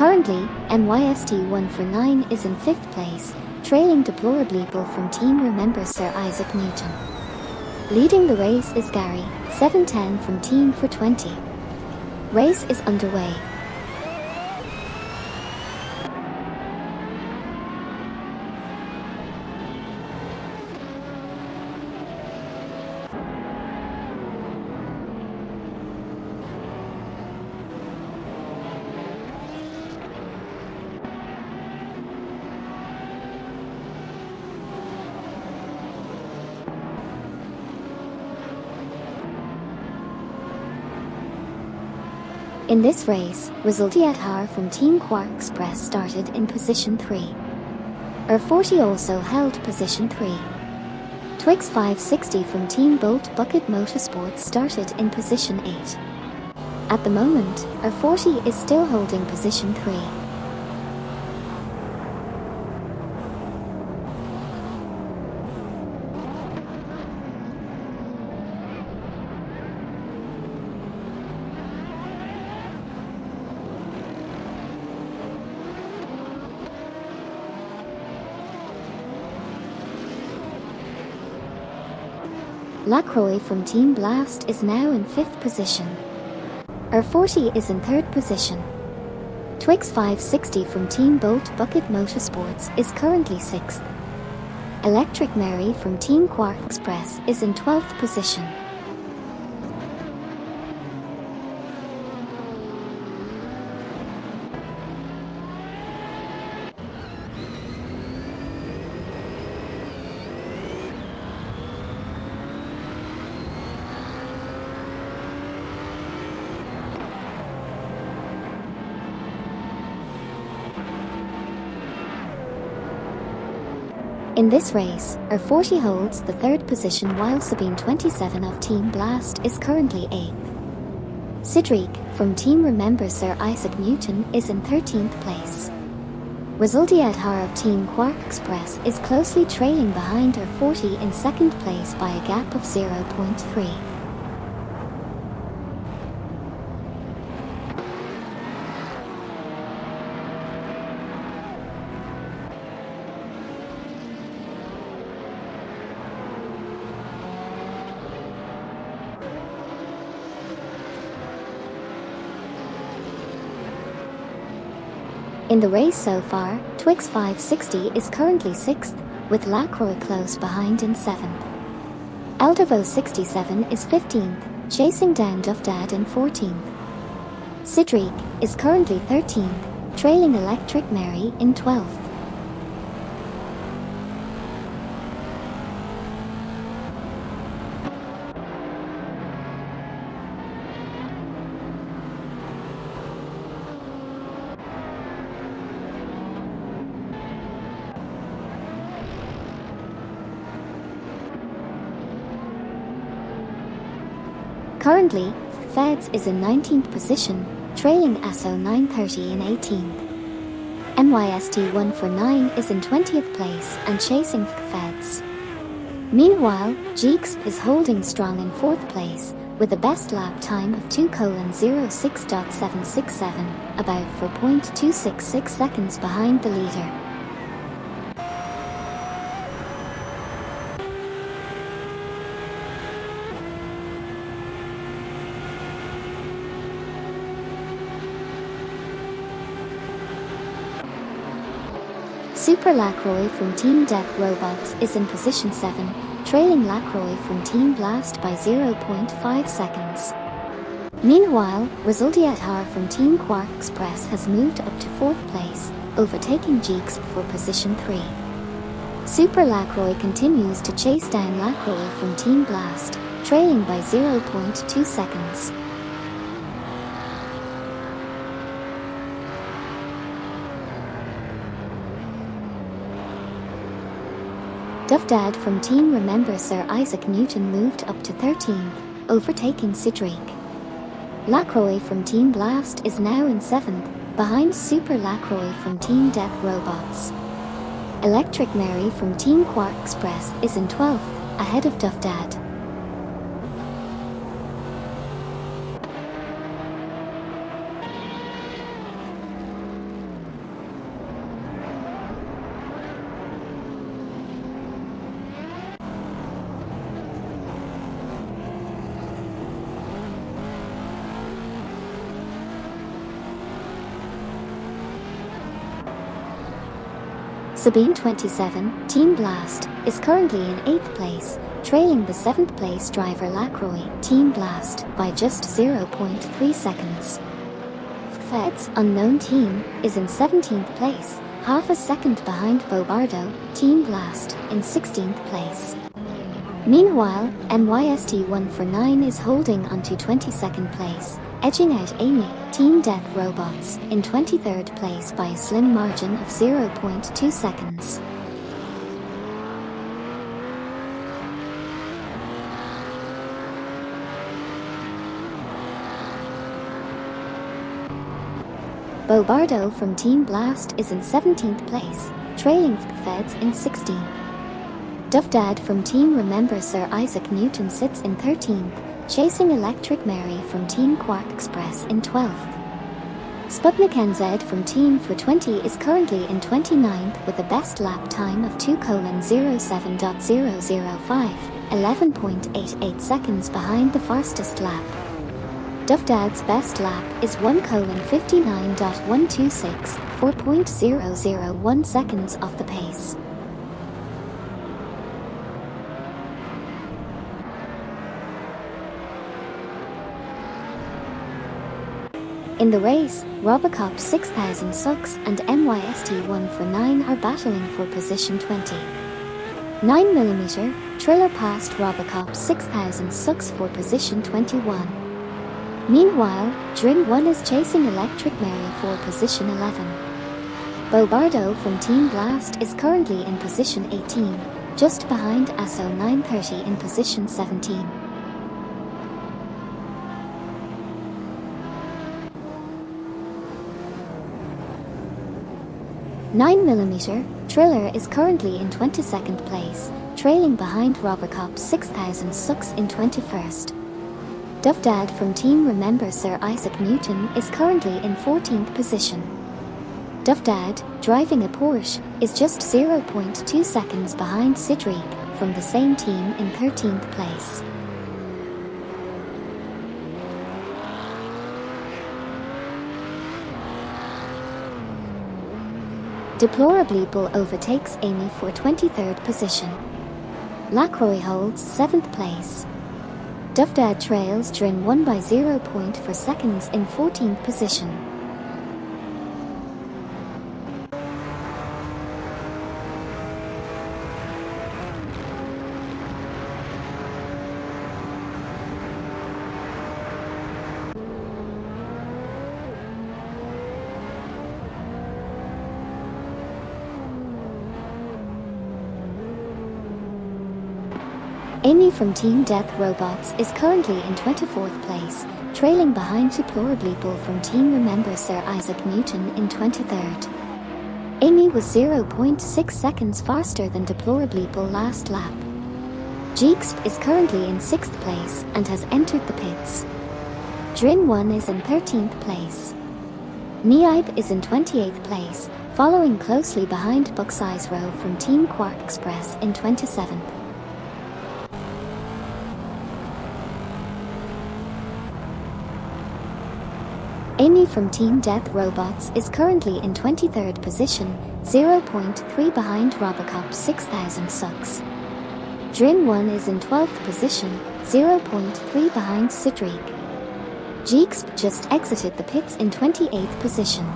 Currently, MYST149 is in 5th place, trailing deplorably from Team Remember Sir Isaac Newton. Leading the race is Gary, 710 from Team for 20. Race is underway. In this race, Resultiatar from Team Quark Express started in position 3. R40 also held position 3. Twix 560 from Team Bolt Bucket Motorsports started in position 8. At the moment, R40 is still holding position 3. Lacroix from Team Blast is now in 5th position. R40 is in 3rd position. Twix 560 from Team Bolt Bucket Motorsports is currently 6th. Electric Mary from Team Quark Express is in 12th position. In this race, R40 holds the 3rd position while Sabine 27 of Team Blast is currently 8th. Cedric from Team Remember Sir Isaac Newton is in 13th place. Resultiatar of Team Quark Express is closely trailing behind R40 in 2nd place by a gap of 0.3. In the race so far, Twix 560 is currently 6th, with Lacroix close behind in 7th. Eldavo 67 is 15th, chasing down Duffdad in 14th. Cedric is currently 13th, trailing Electric Mary in 12th. Currently, Feds is in 19th position, trailing ASO 930 in 18th. MYST149 is in 20th place and chasing Feds. Meanwhile, Jeeks is holding strong in 4th place, with a best lap time of 2:06.767, about 4.266 seconds behind the leader. Super Lacroix from Team Death Robots is in position 7, trailing Lacroix from Team Blast by 0.5 seconds. Meanwhile, Resultiatar from Team Quark Express has moved up to 4th place, overtaking Jeeks for position 3. Super Lacroix continues to chase down Lacroix from Team Blast, trailing by 0.2 seconds. Duffdad from Team Remember Sir Isaac Newton moved up to 13th, overtaking Cedric. Lacroix from Team Blast is now in 7th, behind Super Lacroix from Team Death Robots. Electric Mary from Team Quark Express is in 12th, ahead of Duffdad. Sabine 27, Team Blast, is currently in 8th place, trailing the 7th place driver Lacroix, Team Blast, by just 0.3 seconds. Fed's unknown team is in 17th place, half a second behind Bobardo, Team Blast, in 16th place. Meanwhile, NYST149 is holding onto 22nd place, edging out Amy, Team Death Robots, in 23rd place by a slim margin of 0.2 seconds. Bobardo from Team Blast is in 17th place, trailing Feds in 16th. Duffdad from Team Remember Sir Isaac Newton sits in 13th, chasing Electric Mary from Team Quark Express in 12th. Sputnik NZ from Team for 20 is currently in 29th with a best lap time of 2:07.005, 11.88 seconds behind the fastest lap. Duffdad's best lap is 1:59.126, 4.001 seconds off the pace. In the race, Robocop 6000 Sucks and NYST149 are battling for position 20. 9mm Triller passed Robocop 6000 Sucks for position 21. Meanwhile, Drin 1 is chasing Electric Mary for position 11. Bobardo from Team Blast is currently in position 18, just behind ASO 930 in position 17. "9mm Triller is currently in 22nd place, trailing behind Robocop 6000 Sucks in 21st. Duffdad from Team Remember Sir Isaac Newton is currently in 14th position. Duffdad, driving a Porsche, is just 0.2 seconds behind Sidriq from the same team in 13th place. Deplorableeple overtakes Amy for 23rd position. Lacroix holds 7th place. Duffdad trails Drin 1 by 0.4 seconds in 14th position. Amy from Team Death Robots is currently in 24th place, trailing behind Deplorableeple from Team Remember Sir Isaac Newton in 23rd. Amy was 0.6 seconds faster than Deplorableeple last lap. Jeexp is currently in 6th place and has entered the pits. Drin 1 is in 13th place. Neib is in 28th place, following closely behind Bucksize Row from Team Quark Express in 27th. Amy from Team Death Robots is currently in 23rd position, 0.3 behind Robocop 6000 Sucks. Drin 1 is in 12th position, 0.3 behind Sidriq. Jeexp just exited the pits in 28th position.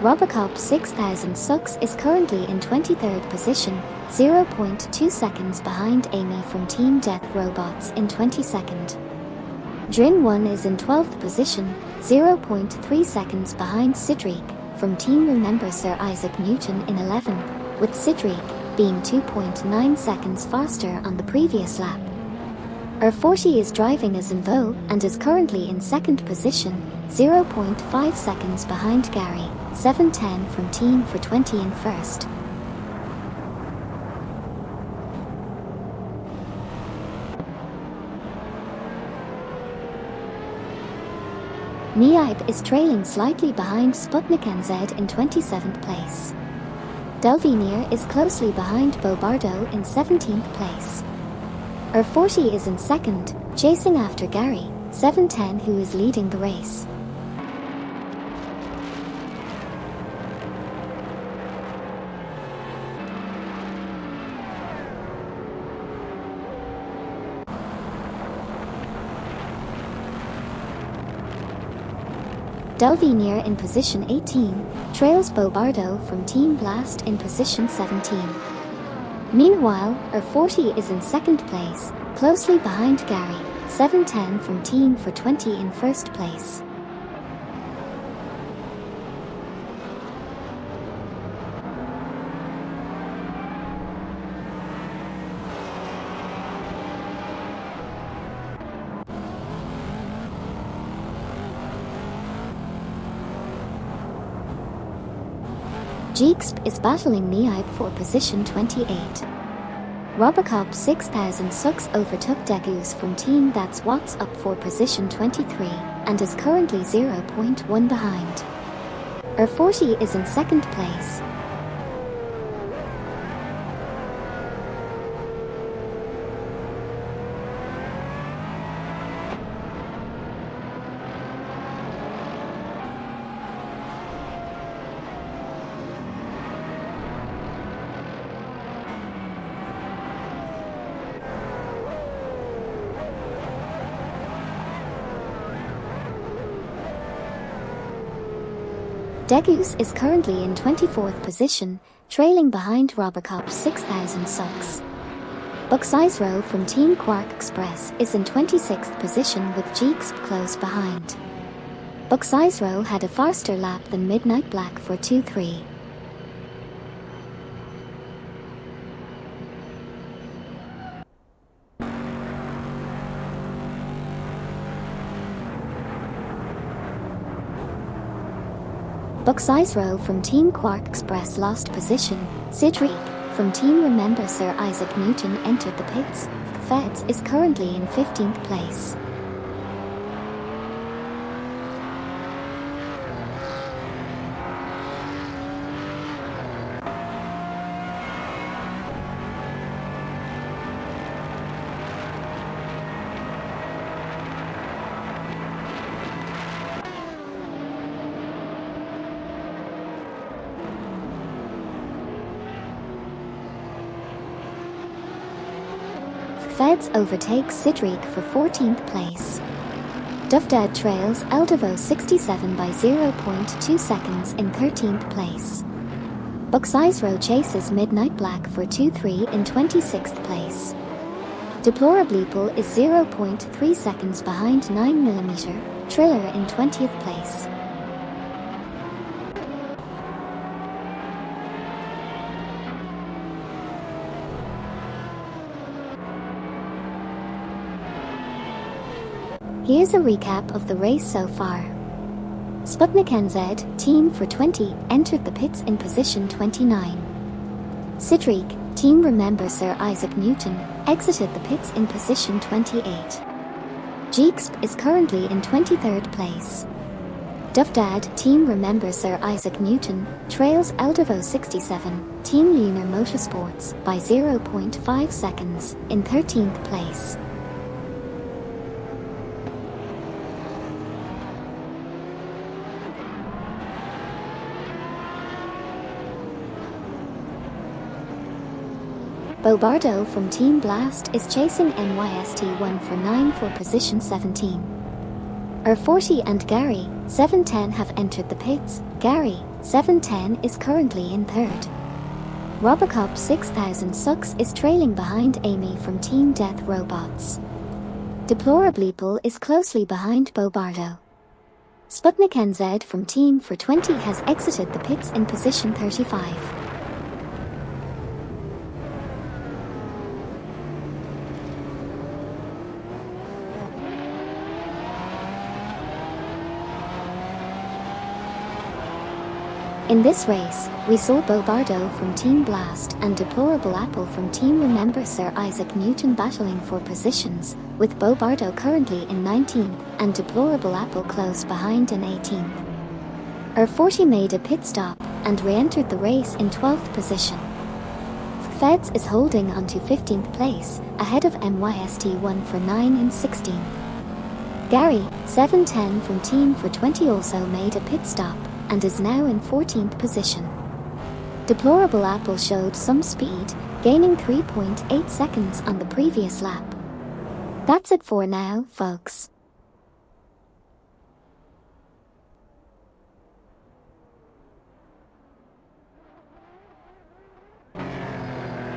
Robocop 6000 Sucks is currently in 23rd position, 0.2 seconds behind Amy from Team Death Robots in 22nd. Drin 1 is in 12th position, 0.3 seconds behind Sidriq from Team Remember Sir Isaac Newton in 11th, with Sidriq being 2.9 seconds faster on the previous lap. R40 is driving as Zinvo and is currently in 2nd position, 0.5 seconds behind Gary, 710 from Team for 20 in 1st. Neib is trailing slightly behind Sputnik NZ in 27th place. Delvinier is closely behind Bobardo in 17th place. R40 is in second, chasing after Gary, 710, who is leading the race. Delvinier in position 18, trails Bobardo from Team Blast in position 17. Meanwhile, R40 is in second place, closely behind Gary, 710 from Team for 20 in first place. Jeexp is battling Neib for position 28. Robocop 6000 Sucks overtook Degus from Team That's What's Up for position 23, and is currently 0.1 behind. R40 is in second place. Degus is currently in 24th position, trailing behind Robocop 6000 Sucks. Bucksizero from Team Quark Express is in 26th position with Jeexp close behind. Bucksizero had a faster lap than Midnight Black for 2-3. Bucksizero from Team Quark Express lost position. Sidriq from Team Remember Sir Isaac Newton entered the pits. Feds is currently in 15th place. Feds overtakes Sidriq for 14th place. Duvdad trails Eldevo 67 by 0.2 seconds in 13th place. Bucksizero chases Midnight Black for 2-3 in 26th place. Deplorableeple is 0.3 seconds behind 9mm, Triller in 20th place. Here's a recap of the race so far. Sputnik NZ, Team for 20, entered the pits in position 29. Sidriq, Team Remember Sir Isaac Newton, exited the pits in position 28. Jeexp is currently in 23rd place. Duvdad, Team Remember Sir Isaac Newton, trails Eldevo 67, Team Lunar Motorsports, by 0.5 seconds, in 13th place. Bobardo from Team Blast is chasing NYST1 for 9 for position 17. R40 and Gary, 710 have entered the pits. Gary, 710 is currently in 3rd. Robocop 6000 Sucks is trailing behind Amy from Team Death Robots. Deplorableeple is closely behind Bobardo. Sputnik NZ from Team for 20 has exited the pits in position 35. In this race, we saw Bobardo from Team Blast and Deplorable Apple from Team Remember Sir Isaac Newton battling for positions, with Bobardo currently in 19th and Deplorable Apple close behind in 18th. R40 made a pit stop and re-entered the race in 12th position. Feds is holding on to 15th place, ahead of MYST1 for 9 in 16th. Gary, 710 from Team for 20 also made a pit stop, and is now in 14th position. Deplorable Apple showed some speed, gaining 3.8 seconds on the previous lap. That's it for now, folks.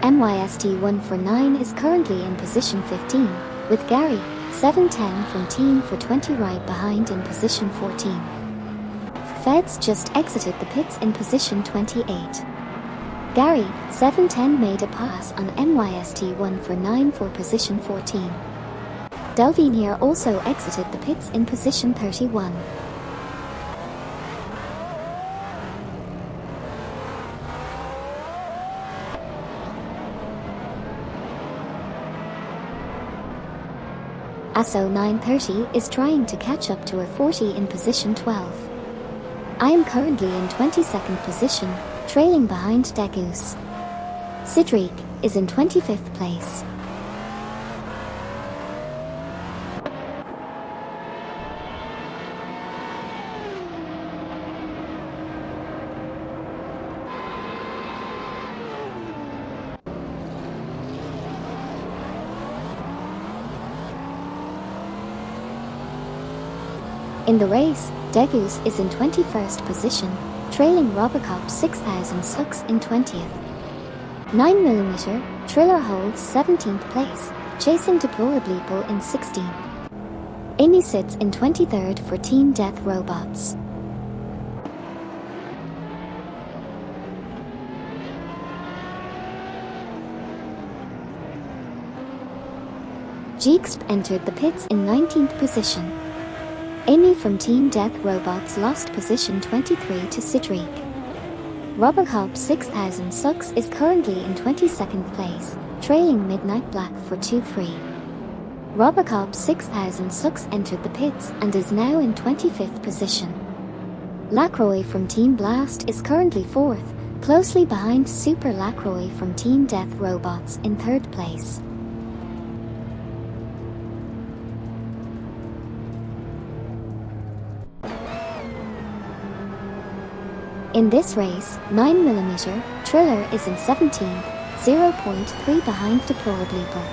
MYST1 for 9 is currently in position 15, with Gary, 710 from Team for 20 right behind in position 14. Feds just exited the pits in position 28. Gary, 710 made a pass on MYST1 for 9 for position 14. Delvinier also exited the pits in position 31. Assetto 930 is trying to catch up to a 40 in position 12. I am currently in 22nd position, trailing behind Degus. Cedric is in 25th place. In the race, Degus is in 21st position, trailing Robocop 6000 Sux in 20th. 9mm Triller holds 17th place, chasing Deplorable People in 16th. Amy sits in 23rd for Team Death Robots. Jeexp entered the pits in 19th position. Amy from Team Death Robots lost position 23 to Cedric. Robocop 6000 Sux is currently in 22nd place, trailing Midnight Black for 2-3. Robocop 6000 Sux entered the pits and is now in 25th position. Lacroix from Team Blast is currently 4th, closely behind Super Lacroix from Team Death Robots in 3rd place. In this race, 9mm Triller is in 17th, 0.3 behind Deplorable People.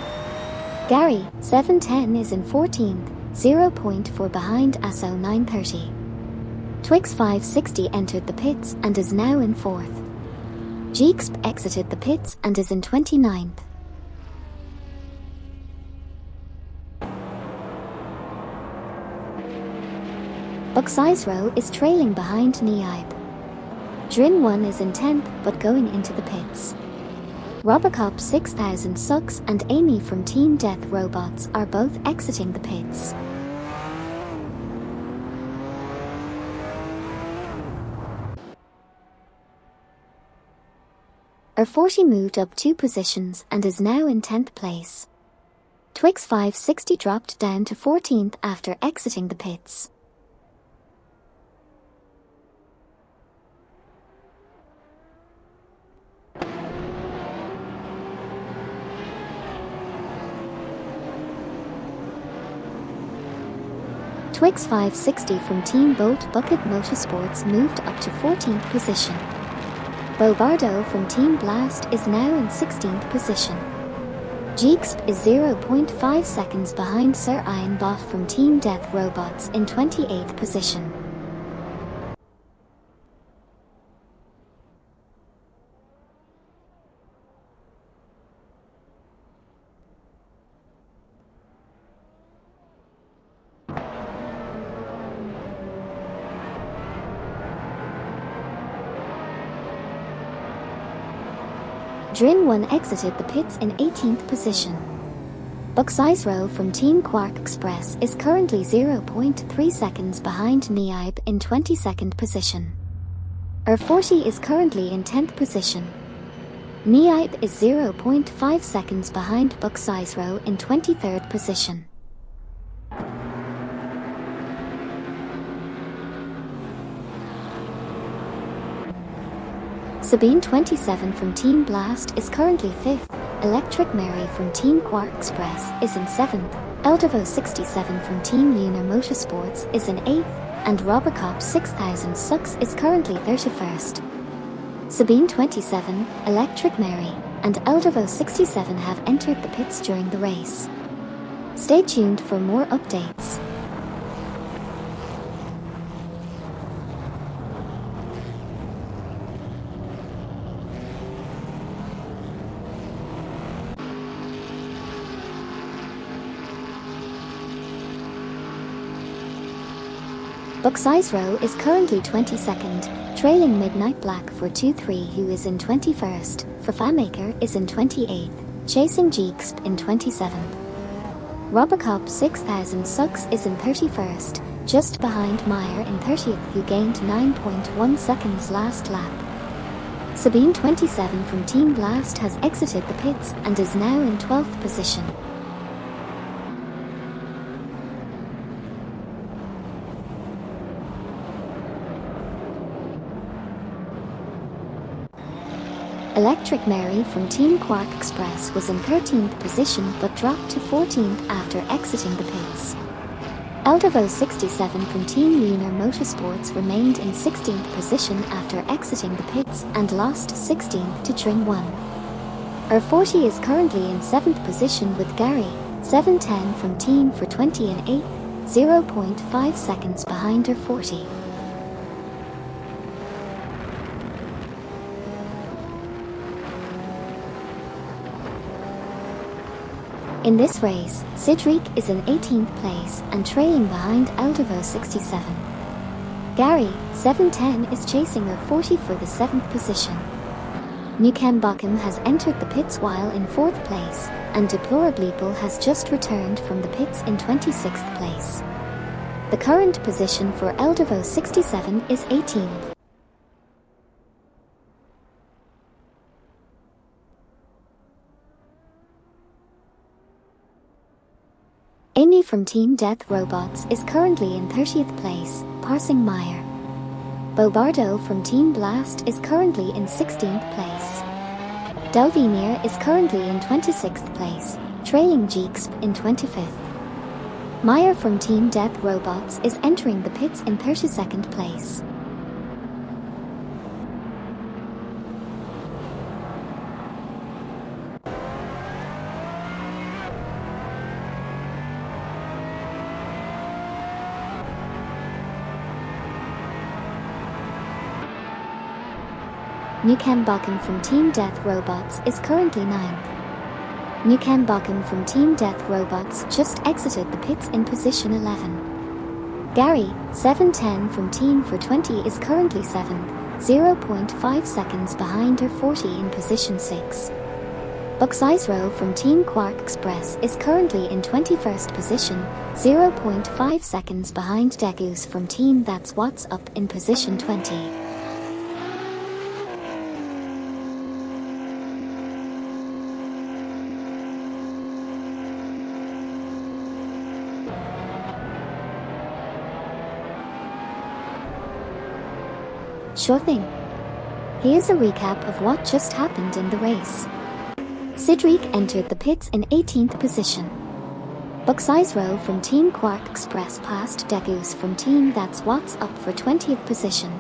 Gary, 710 is in 14th, 0.4 behind Assetto 930. Twix 560 entered the pits and is now in 4th. Jeexp exited the pits and is in 29th. Buxizro is trailing behind Neib. Drin 1 is in 10th but going into the pits. Robocop 6000 Sux and Amy from Team Death Robots are both exiting the pits. R40 moved up 2 positions and is now in 10th place. Twix 560 dropped down to 14th after exiting the pits. Twix 560 from Team Boat Bucket Motorsports moved up to 14th position. Bobardo from Team Blast is now in 16th position. Jeexp is 0.5 seconds behind Sir Iron Bot from Team Death Robots in 28th position. Drin 1 exited the pits in 18th position. Buxizro from Team Quark Express is currently 0.3 seconds behind Neib in 22nd position. R40 is currently in 10th position. Neib is 0.5 seconds behind Buxizro in 23rd position. Sabine 27 from Team Blast is currently 5th, Electric Mary from Team Quark Express is in 7th, Eldevo 67 from Team Lunar Motorsports is in 8th, and Robocop 6000 Sucks is currently 31st. Sabine 27, Electric Mary, and Eldevo 67 have entered the pits during the race. Stay tuned for more updates. Buck's Row is currently 22nd, trailing Midnight Black for 2-3 who is in 21st, Fafamaker is in 28th, chasing Jeexp in 27th. Robocop 6000 Sucks is in 31st, just behind Meyer in 30th who gained 9.1 seconds last lap. Sabine 27 from Team Blast has exited the pits and is now in 12th position. Electric Mary from Team Quark Express was in 13th position but dropped to 14th after exiting the pits. Eldevo 67 from Team Lunar Motorsports remained in 16th position after exiting the pits and lost 16th to Tring 1. R40 is currently in 7th position with Gary 710 from Team for 20 and 8th, 0.5 seconds behind R40. In this race, Cedric is in 18th place and trailing behind Eldevo 67. Gary, 710 is chasing R40 for the 7th position. Nukem Bakum has entered the pits while in 4th place, and Deplorableeple has just returned from the pits in 26th place. The current position for Eldevo 67 is 18th. Amy from Team Death Robots is currently in 30th place, passing Meyer. Bobardo from Team Blast is currently in 16th place. Delvinir is currently in 26th place, trailing Jeexp in 25th. Meyer from Team Death Robots is entering the pits in 32nd place. Nukem Bakum from Team Death Robots is currently 9th. Nukem Bakum from Team Death Robots just exited the pits in position 11. Gary, 710 from Team for 20 is currently 7th, 0.5 seconds behind R40 in position 6. Buck's Row from Team Quark Express is currently in 21st position, 0.5 seconds behind Degoose from Team That's What's Up in position 20. Sure thing. Here's a recap of what just happened in the race. Cedric entered the pits in 18th position. Buck's Row from Team Quark Express passed Degoose from Team That's What's Up for 20th position.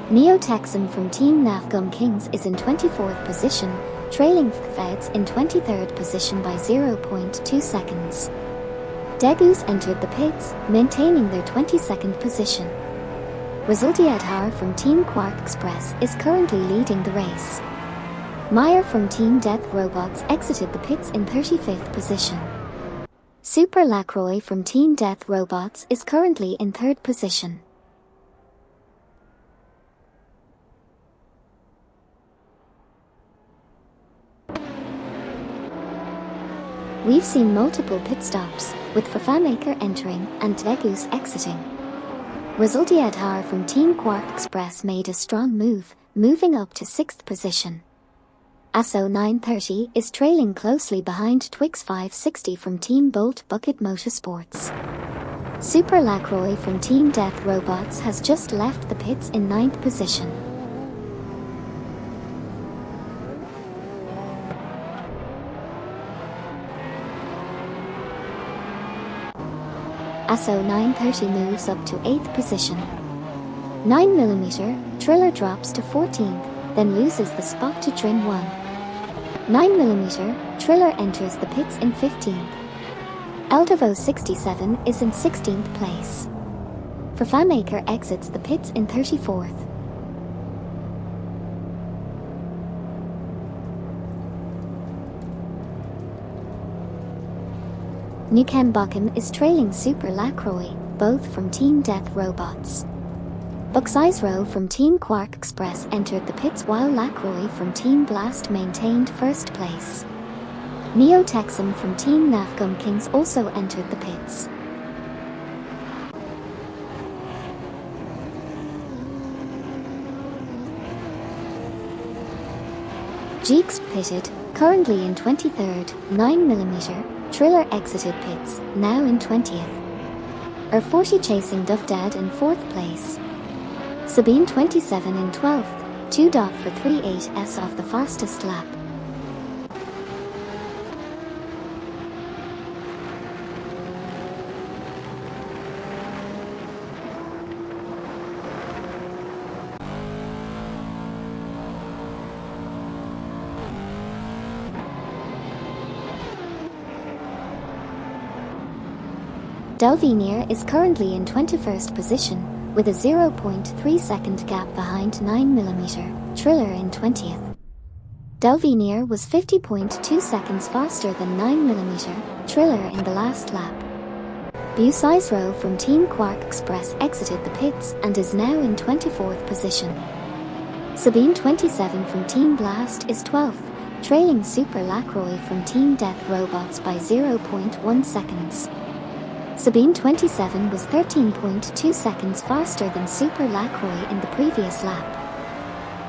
Neo Texan from Team Nafgum Kings is in 24th position, trailing Feds in 23rd position by 0.2 seconds. Degoose entered the pits, maintaining their 22nd position. Resultiadhar from Team Quark Express is currently leading the race. Meyer from Team Death Robots exited the pits in 35th position. Super Lacroix from Team Death Robots is currently in 3rd position. We've seen multiple pit stops, with Fafamaker entering and Degoose exiting. Resultiadhar from Team Quark Express made a strong move, moving up to 6th position. Asso 930 is trailing closely behind Twix 560 from Team Bolt Bucket Motorsports. Super Lacroix from Team Death Robots has just left the pits in 9th position. Assetto 930 moves up to 8th position. 9mm Triller drops to 14th, then loses the spot to Drin 1. 9mm Triller enters the pits in 15th. Eldevo 67 is in 16th place. Fafamaker exits the pits in 34th. Nukem Bochum is trailing Super Lacroix, both from Team Death Robots. Buxizero from Team Quark Express entered the pits while Lacroix from Team Blast maintained first place. Neo Texan from Team Nafgum Kings also entered the pits. Jeeks pitted, currently in 23rd, 9mm, Triller exited pits, now in 20th. R40 chasing Duffdad in 4th place. Sabine 27 in 12th, 2 dot for 38s off the fastest lap. Delvinier is currently in 21st position, with a 0.3 second gap behind 9mm, Triller in 20th. Delvinier was 50.2 seconds faster than 9mm, Triller in the last lap. Bucizero from Team Quark Express exited the pits and is now in 24th position. Sabine 27 from Team Blast is 12th, trailing Super Lacroix from Team Death Robots by 0.1 seconds. Sabine 27 was 13.2 seconds faster than Super Lacroix in the previous lap.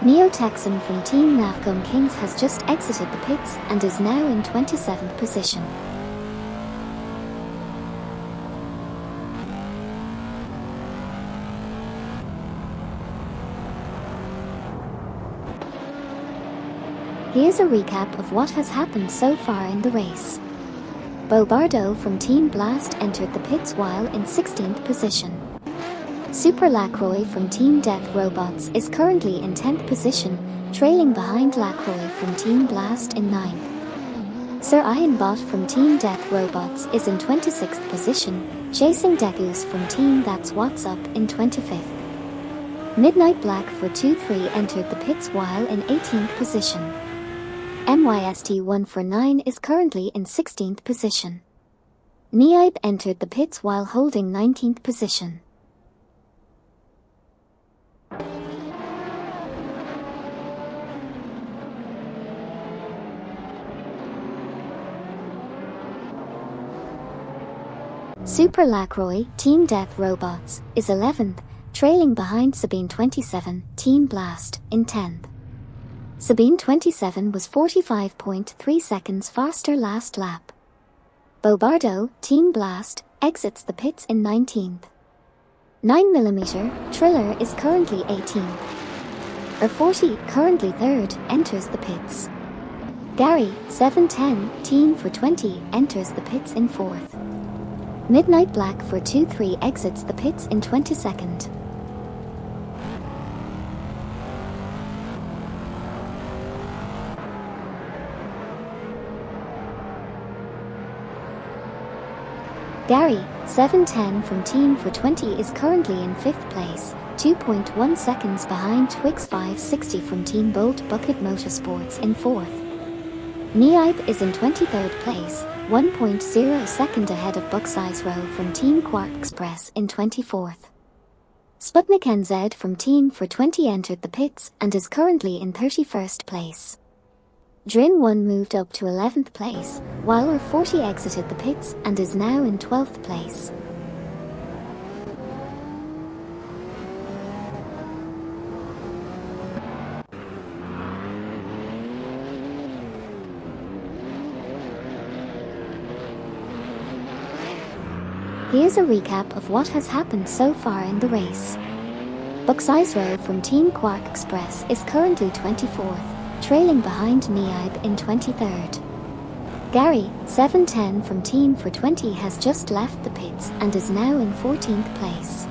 Neo Texan from Team Nafgum Kings has just exited the pits and is now in 27th position. Here's a recap of what has happened so far in the race. Bobardo from Team Blast entered the pits while in 16th position. Super Lacroix from Team Death Robots is currently in 10th position, trailing behind Lacroix from Team Blast in 9th. Sir Ironbot from Team Death Robots is in 26th position, chasing Degus from Team That's What's Up in 25th. Midnight Black for 2-3 entered the pits while in 18th position. MYST1 for 9 is currently in 16th position. Neib entered the pits while holding 19th position. Super Lacroix, Team Death Robots, is 11th, trailing behind Sabine 27, Team Blast, in 10th. Sabine 27 was 45.3 seconds faster last lap. Bobardo, Team Blast, exits the pits in 19th. 9mm, Triller is currently 18th. R40, currently 3rd, enters the pits. Gary, 710, Team for 20, enters the pits in 4th. Midnight Black for 2-3 exits the pits in 22nd. Gary, 710 from Team for 20 is currently in 5th place, 2.1 seconds behind Twix 560 from Team Bolt Bucket Motorsports in 4th. Neib is in 23rd place, 1.0 second ahead of Buxizero from Team Quark Express in 24th. Sputnik NZ from Team for 20 entered the pits and is currently in 31st place. Drin 1 moved up to 11th place, while R40 exited the pits and is now in 12th place. Here's a recap of what has happened so far in the race. Buxizero from Team Quark Express is currently 24th, trailing behind Neib in 23rd. Gary, 710 from Team 420 has just left the pits and is now in 14th place.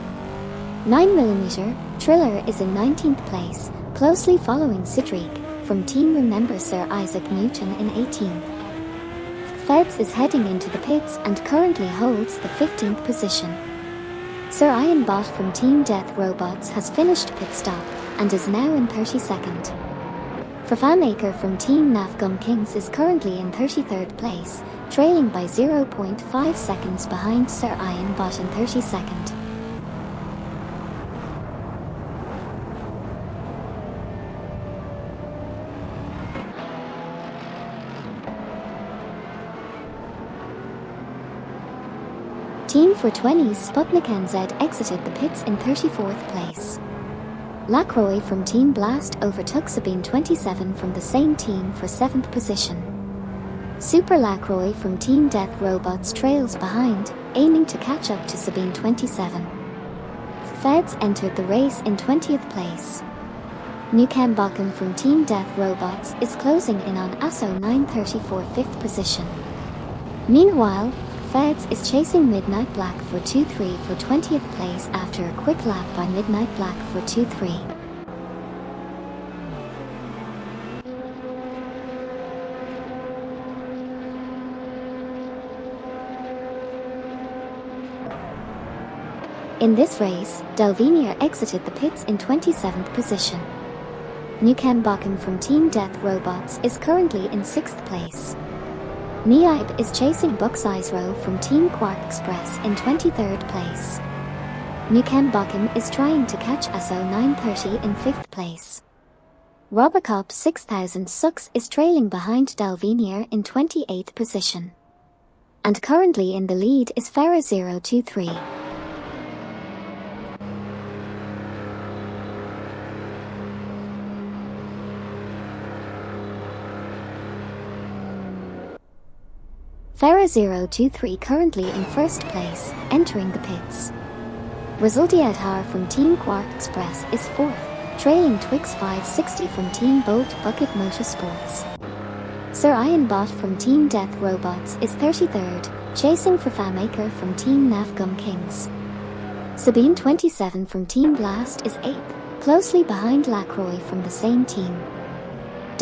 9mm Triller is in 19th place, closely following Cedric from Team Remember Sir Isaac Newton in 18th. Feds is heading into the pits and currently holds the 15th position. Sir Ian Bott from Team Death Robots has finished pit stop and is now in 32nd. Fafamaker from Team Nafgum Kings is currently in 33rd place, trailing by 0.5 seconds behind Sir Ian Bott in 32nd. Team 420's Sputnik NZ exited the pits in 34th place. Lacroix from Team Blast overtook Sabine 27 from the same team for 7th position. Super Lacroix from Team Death Robots trails behind, aiming to catch up to Sabine 27. Feds entered the race in 20th place. Nukem Bakken from Team Death Robots is closing in on ASO 930 for 5th position. Meanwhile, Feds is chasing Midnight Black for 2-3 for 20th place after a quick lap by Midnight Black for 2-3. In this race, Delvinier exited the pits in 27th position. Nukem Bakken from Team Death Robots is currently in 6th place. Neib is chasing Bucksize Row from Team Quark Express in 23rd place. Nukem Bakken is trying to catch ASO 930 in 5th place. Robocop 6000 Sucks is trailing behind Delvinier in 28th position. And currently in the lead is Farah 023. Farah 023 currently in 1st place, entering the pits. Resultiadhar from Team Quark Express is 4th, trailing Twix 560 from Team Boat Bucket Motorsports. Sir Ian Bott from Team Death Robots is 33rd, chasing Fafamaker from Team Nafgum Kings. Sabine 27 from Team Blast is 8th, closely behind Lacroix from the same team.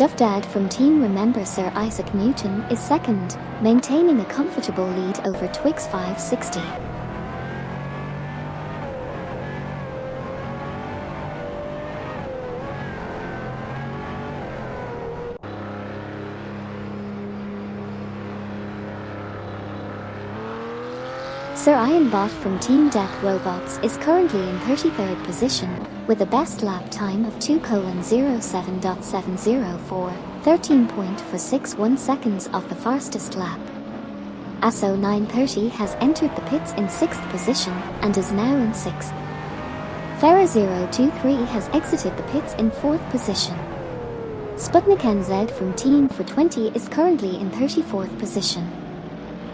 Duffdad from Team Remember Sir Isaac Newton is 2nd, maintaining a comfortable lead over Twix 560. Sir Ian Bott from Team Death Robots is currently in 33rd position, with a best lap time of 2:07.704, 13.461 seconds off the fastest lap. ASO 930 has entered the pits in 6th position and is now in 6th. Farah 023 has exited the pits in 4th position. Sputnik NZ from Team 420 is currently in 34th position.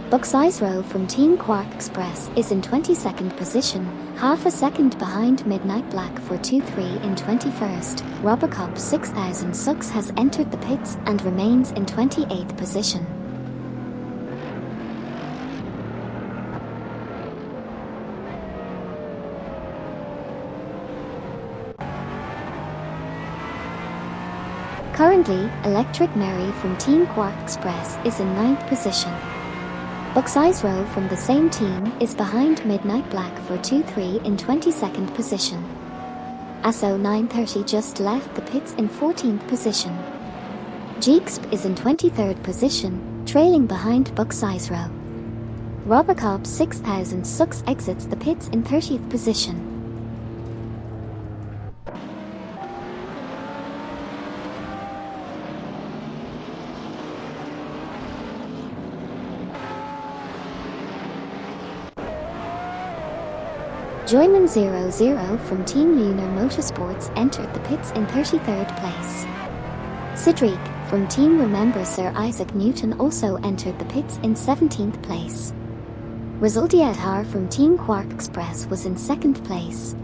Bucksize Row from Team Quark Express is in 22nd position, half a second behind Midnight Black for 2-3 in 21st. Robocop 6000 Sucks has entered the pits and remains in 28th position. Currently, Electric Mary from Team Quark Express is in 9th position. Bucksize Row from the same team is behind Midnight Black for 2-3 in 22nd position. ASO 930 just left the pits in 14th position. Jeexp is in 23rd position, trailing behind Bucksize Row. Robocop 6000 Sucks exits the pits in 30th position. Joyman 00 from Team Lunar Motorsports entered the pits in 33rd place. Cedric from Team Remember Sir Isaac Newton also entered the pits in 17th place. Resultiadhar from Team Quark Express was in 2nd place.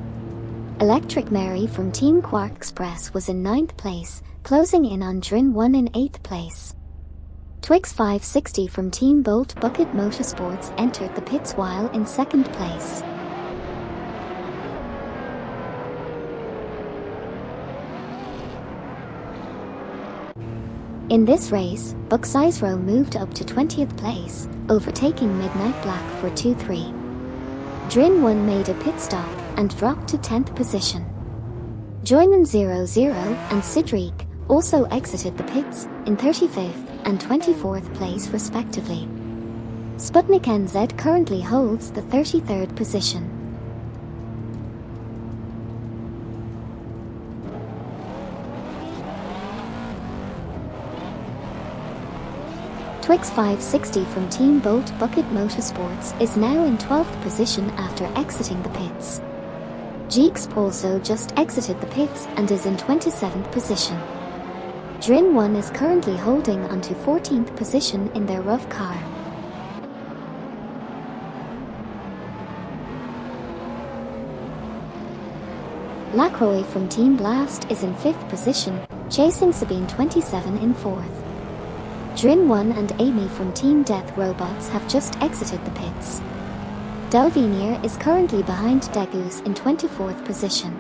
Electric Mary from Team Quark Express was in 9th place, closing in on Drin 1 in 8th place. Twix 560 from Team Bolt Bucket Motorsports entered the pits while in second place. In this race, Bucksizero moved up to 20th place, overtaking Midnight Black for 2-3. Drin 1 made a pit stop and dropped to 10th position. Joyman 00 and Sidreek also exited the pits in 35th and 24th place respectively. Sputnik NZ currently holds the 33rd position. Twix 560 from Team Bolt Bucket Motorsports is now in 12th position after exiting the pits. Jeeks also just exited the pits and is in 27th position. Drin 1 is currently holding onto 14th position in their rough car. Lacroix from Team Blast is in 5th position, chasing Sabine 27 in 4th. Drin 1 and Amy from Team Death Robots have just exited the pits. Delvinier is currently behind Degus in 24th position.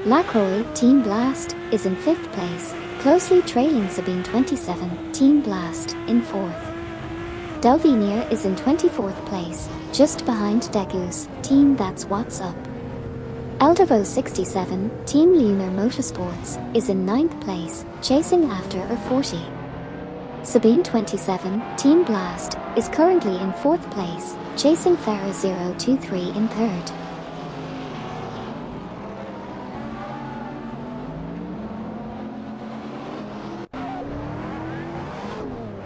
Lacroix, Team Blast, is in 5th place, closely trailing Sabine 27, Team Blast, in 4th. Delvinier is in 24th place, just behind Degus, Team That's What's Up. Eldevo 67, Team Lunar Motorsports, is in 9th place, chasing after Er40. Sabine 27, Team Blast, is currently in 4th place, chasing Farah 023 in 3rd.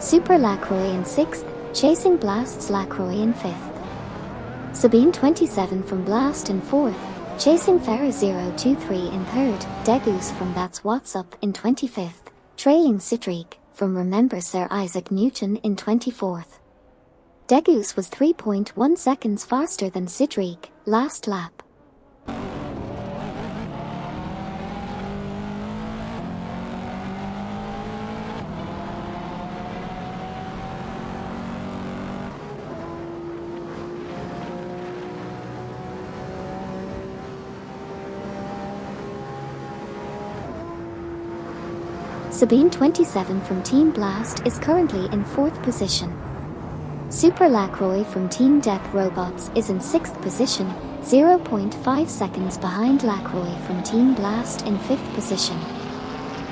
Super Lacroix in 6th, chasing Blast's Lacroix in 5th. Sabine 27 from Blast in 4th, chasing Farah 023 in 3rd, Degus from That's What's Up in 25th, trailing Sidreek from Remember Sir Isaac Newton in 24th. Degus was 3.1 seconds faster than Sidreek last lap. Sabine 27 from Team Blast is currently in 4th position. Super Lacroix from Team Death Robots is in 6th position, 0.5 seconds behind Lacroix from Team Blast in 5th position.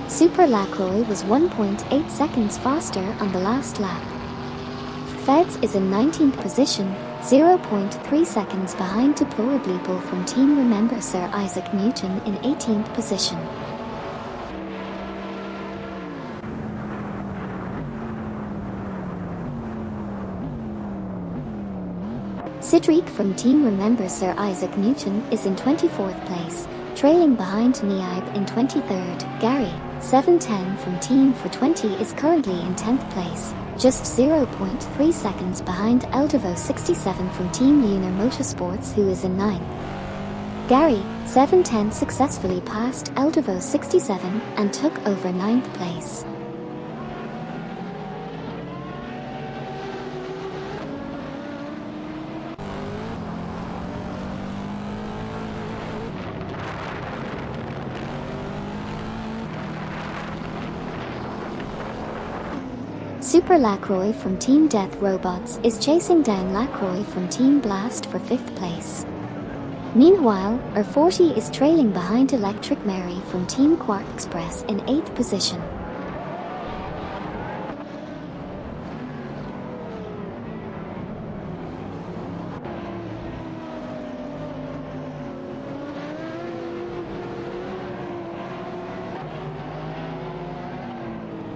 Super Lacroix was 1.8 seconds faster on the last lap. Feds is in 19th position, 0.3 seconds behind Deplorably from Team Remember Sir Isaac Newton in 18th position. Sidreek from Team Remember Sir Isaac Newton is in 24th place, trailing behind Niaib in 23rd. Gary, 710 from Team for 20 is currently in 10th place, just 0.3 seconds behind Eldevo 67 from Team Lunar Motorsports who is in 9th. Gary, 710 successfully passed Eldevo 67 and took over 9th place. Super Lacroix from Team Death Robots is chasing down Lacroix from Team Blast for 5th place. Meanwhile, Er40 is trailing behind Electric Mary from Team Quark Express in 8th position.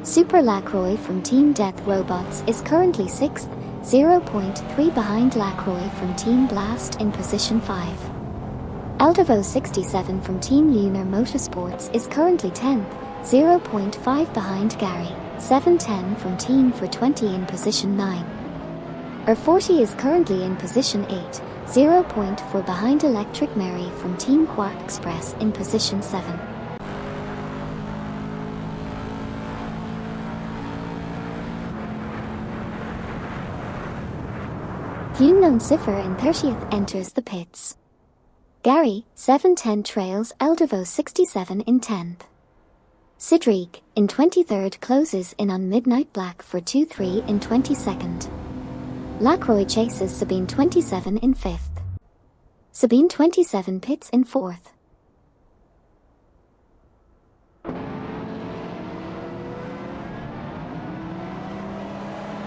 Super Lacroix from Team Death Robots is currently 6th, 0.3 behind Lacroix from Team Blast in position 5. Eldevo 67 from Team Lunar Motorsports is currently 10th, 0.5 behind Gary, 710 from Team for 20 in position 9. R40 is currently in position 8, 0.4 behind Electric Mary from Team Quark Express in position 7. Fuji Cipher in 30th enters the pits. Gary, 710 trails Eldevo 67 in 10th. Cedric, in 23rd closes in on Midnight Black for 2-3 in 22nd. Lacroix chases Sabine 27 in 5th. Sabine 27 pits in 4th.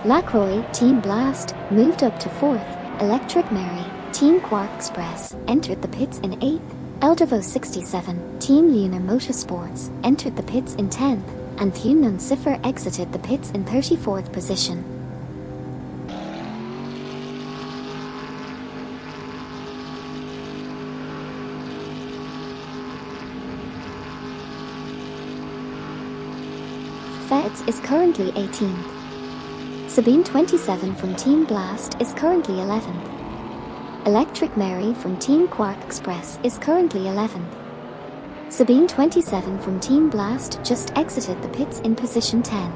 Lacroix, Team Blast, moved up to 4th, Electric Mary, Team Quark Express, entered the pits in 8th, Eldevo 67, Team Lunar Motorsports, entered the pits in 10th, and Fuji Cipher exited the pits in 34th position. Feds is currently 18th. Sabine 27 from Team Blast is currently 11th. Electric Mary from Team Quark Express is currently 11th. Sabine 27 from Team Blast just exited the pits in position 10.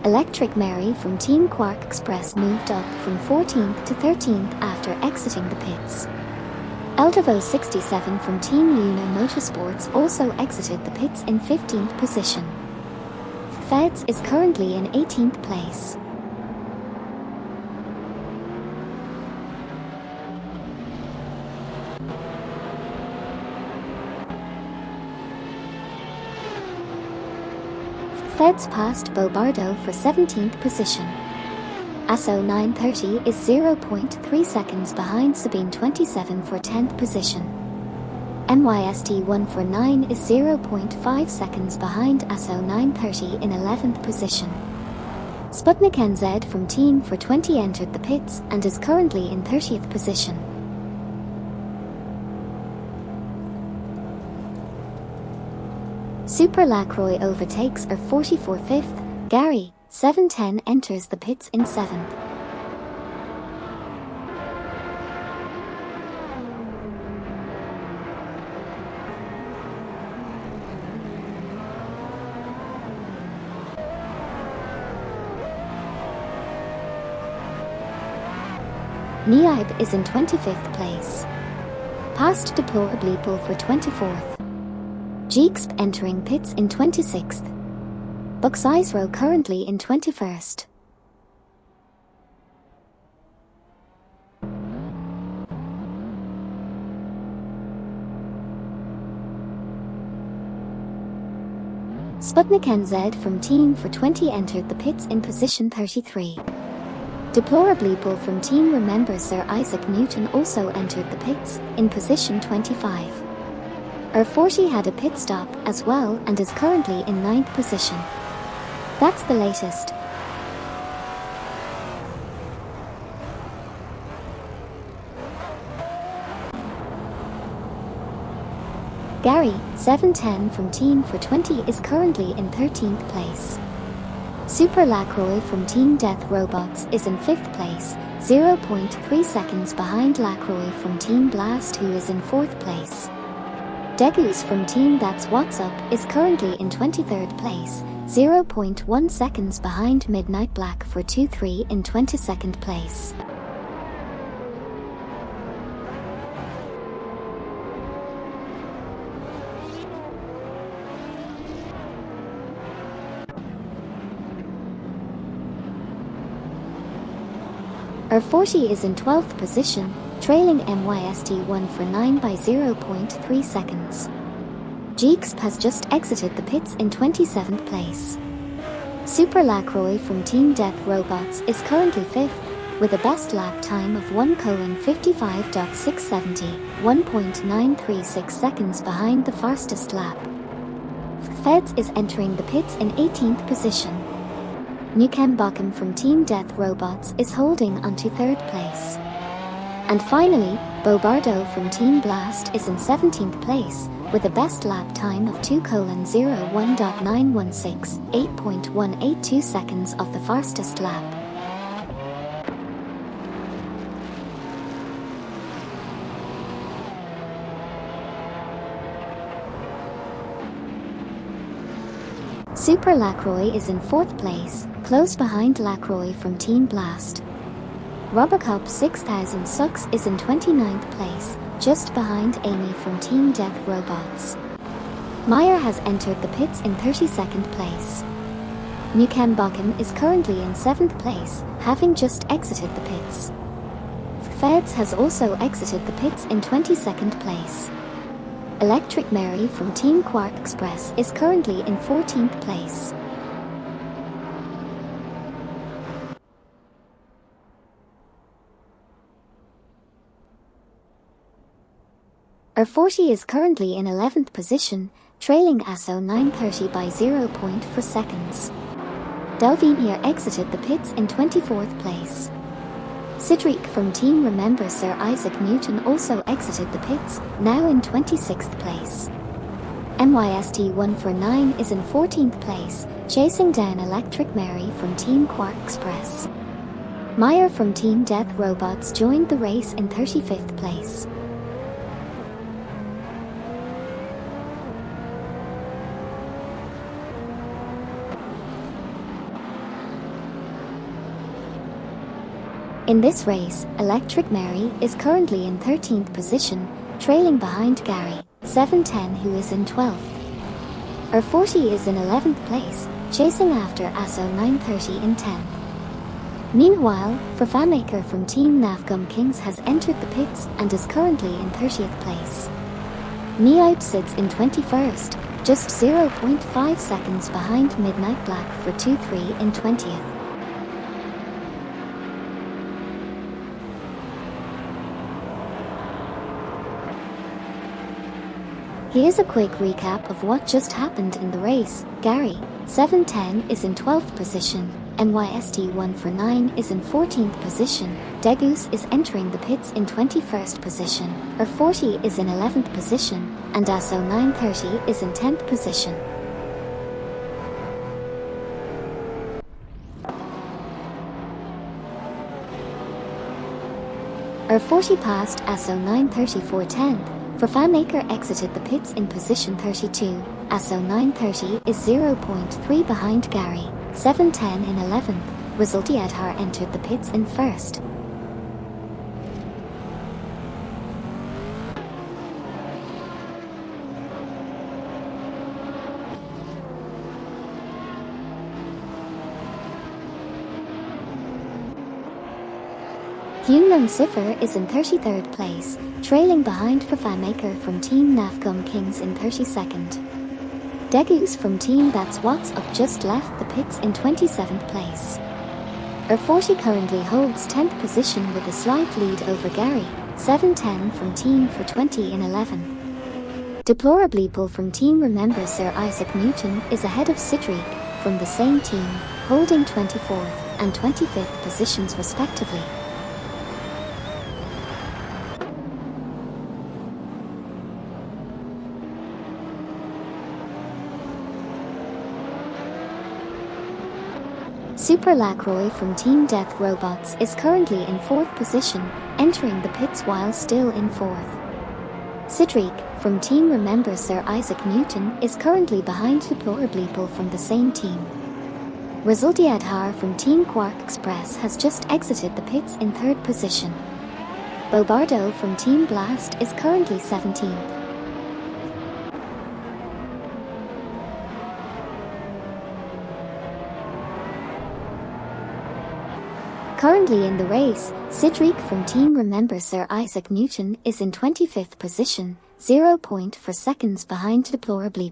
Electric Mary from Team Quark Express moved up from 14th to 13th after exiting the pits. Eldevo 67 from Team Lunar Motorsports also exited the pits in 15th position. Feds is currently in 18th place. Feds passed Bobardo for 17th position. Assetto 930 is 0.3 seconds behind Sabine 27 for 10th position. MYST 149 is 0.5 seconds behind Assetto 930 in 11th position. Sputnik NZ from Team for 20 entered the pits and is currently in 30th position. Super Lacroix overtakes R40 for 5th, Gary, 710 enters the pits in 7th. Neib is in 25th place. Past Deplorably for 24th. Jeexp entering pits in 26th. Buxisro currently in 21st. Sputnik NZ from Team for 20 entered the pits in position 33. Deplorably from Team Remember Sir Isaac Newton also entered the pits in position 25. R40 had a pit stop as well and is currently in 9th position. That's the latest. Gary, 710 from Team for 20 is currently in 13th place. Super Lacroix from Team Death Robots is in 5th place, 0.3 seconds behind Lacroix from Team Blast who is in 4th place. Degus from Team That's What's Up is currently in 23rd place, 0.1 seconds behind Midnight Black for 2-3 in 22nd place. R40 is in 12th position, trailing MYST 149 by 0.3 seconds. Jeexp has just exited the pits in 27th place. Super Lacroix from Team Death Robots is currently 5th, with a best lap time of 1:55.670, 1.936 seconds behind the fastest lap. Feds is entering the pits in 18th position. Nukem Bakum from Team Death Robots is holding onto 3rd place. And finally, Bobardo from Team Blast is in 17th place, with a best lap time of 2:01.916, 8.182 seconds of the fastest lap. Super Lacroix is in 4th place, close behind Lacroix from Team Blast. Robocop 6000 Sucks is in 29th place, just behind Amy from Team Death Robots. Meyer has entered the pits in 32nd place. Nukem Bakum is currently in 7th place, having just exited the pits. Feds has also exited the pits in 22nd place. Electric Mary from Team Quark Express is currently in 14th place. R40 is currently in 11th position, trailing ASO 930 by 0.4 seconds. Delvinier exited the pits in 24th place. Cedric from Team Remember Sir Isaac Newton also exited the pits, now in 26th place. MYST149 is in 14th place, chasing down Electric Mary from Team Quark Express. Meyer from Team Death Robots joined the race in 35th place. In this race, Electric Mary is currently in 13th position, trailing behind Gary, 710 who is in 12th. R40 is in 11th place, chasing after ASO 930 in 10th. Meanwhile, Fafamaker from Team Nafgum Kings has entered the pits and is currently in 30th place. Neout sits in 21st, just 0.5 seconds behind Midnight Black for 2-3 in 20th. Here's a quick recap of what just happened in the race. Gary, 710 is in 12th position, MYST149 is in 14th position, Degus is entering the pits in 21st position, R40 is in 11th position, and ASO 930 is in 10th position. R40 passed ASO 930 for 10th. Fafamaker exited the pits in position 32, ASO 930 is 0.3 behind Gary, 710 in 11th, Resultiadhar entered the pits in 1st. Yunnan Cipher is in 33rd place, trailing behind Fafamaker from Team Nafgum Kings in 32nd. Degus from Team That's What's Up just left the pits in 27th place. R40 currently holds 10th position with a slight lead over Gary, 710 from Team for 20 in 11th. Deplorably from Team Remember Sir Isaac Newton is ahead of Cedric from the same team, holding 24th and 25th positions respectively. Super Lacroix from Team Death Robots is currently in 4th position, entering the pits while still in 4th. Cedric from Team Remember Sir Isaac Newton is currently behind Deplorably from the same team. Resultiadhar from Team Quark Express has just exited the pits in 3rd position. Bobardo from Team Blast is currently 17th. Currently in the race, Cedric from Team Remember Sir Isaac Newton is in 25th position, 0.4 seconds behind Deplorably.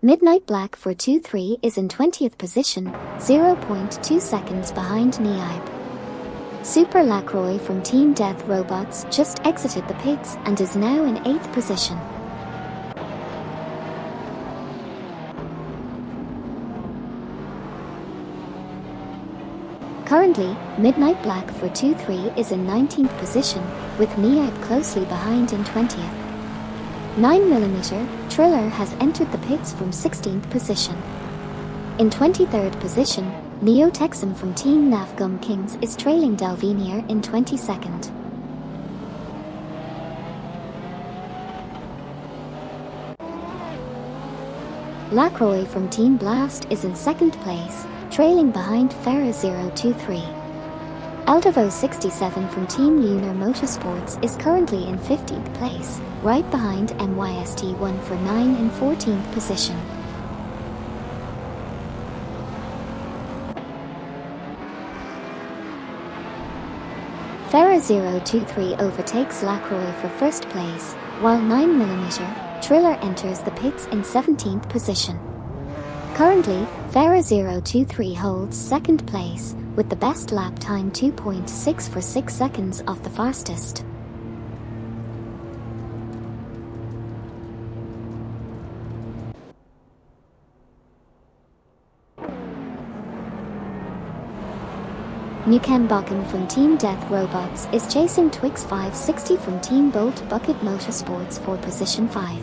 Midnight Black for 2-3 is in 20th position, 0.2 seconds behind Neib. Super Lacroix from Team Death Robots just exited the pits and is now in 8th position. Currently, Midnight Black for 2-3 is in 19th position, with Niab closely behind in 20th. 9mm Triller has entered the pits from 16th position. In 23rd position, Neo Texan from Team Navgum Kings is trailing Dalvinier in 22nd. Lacroix from Team Blast is in 2nd place, trailing behind Farah 023. Eldevo 67 from Team Lunar Motorsports is currently in 15th place, right behind MYST 149 in 14th position. Farah 023 overtakes Lacroix for 1st place, while 9mm Triller enters the pits in 17th position. Currently, Farah 023 holds 2nd place, with the best lap time 2.6 for 6 seconds off the fastest. Nukem Bakken from Team Death Robots is chasing Twix 560 from Team Bolt Bucket Motorsports for position 5.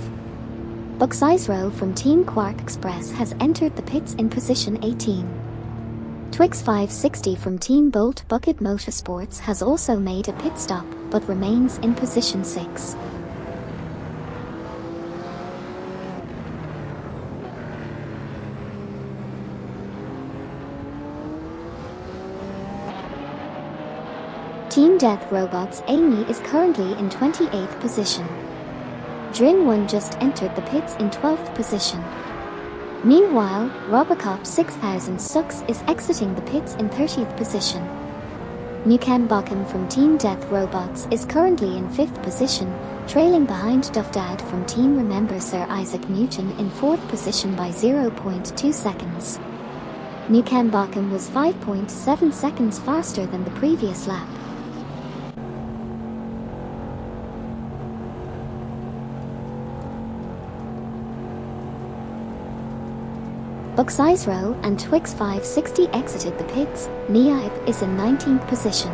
Bucksizero from Team Quark Express has entered the pits in position 18. Twix 560 from Team Bolt Bucket Motorsports has also made a pit stop, but remains in position 6. Team Death Robots Amy is currently in 28th position. Drin 1 just entered the pits in 12th position. Meanwhile, Robocop 6000 Sucks is exiting the pits in 30th position. Nukem Bakken from Team Death Robots is currently in 5th position, trailing behind Duffdad from Team Remember Sir Isaac Newton in 4th position by 0.2 seconds. Nukem Bakken was 5.7 seconds faster than the previous lap. Bucksizero and Twix 560 exited the pits. Niab is in 19th position.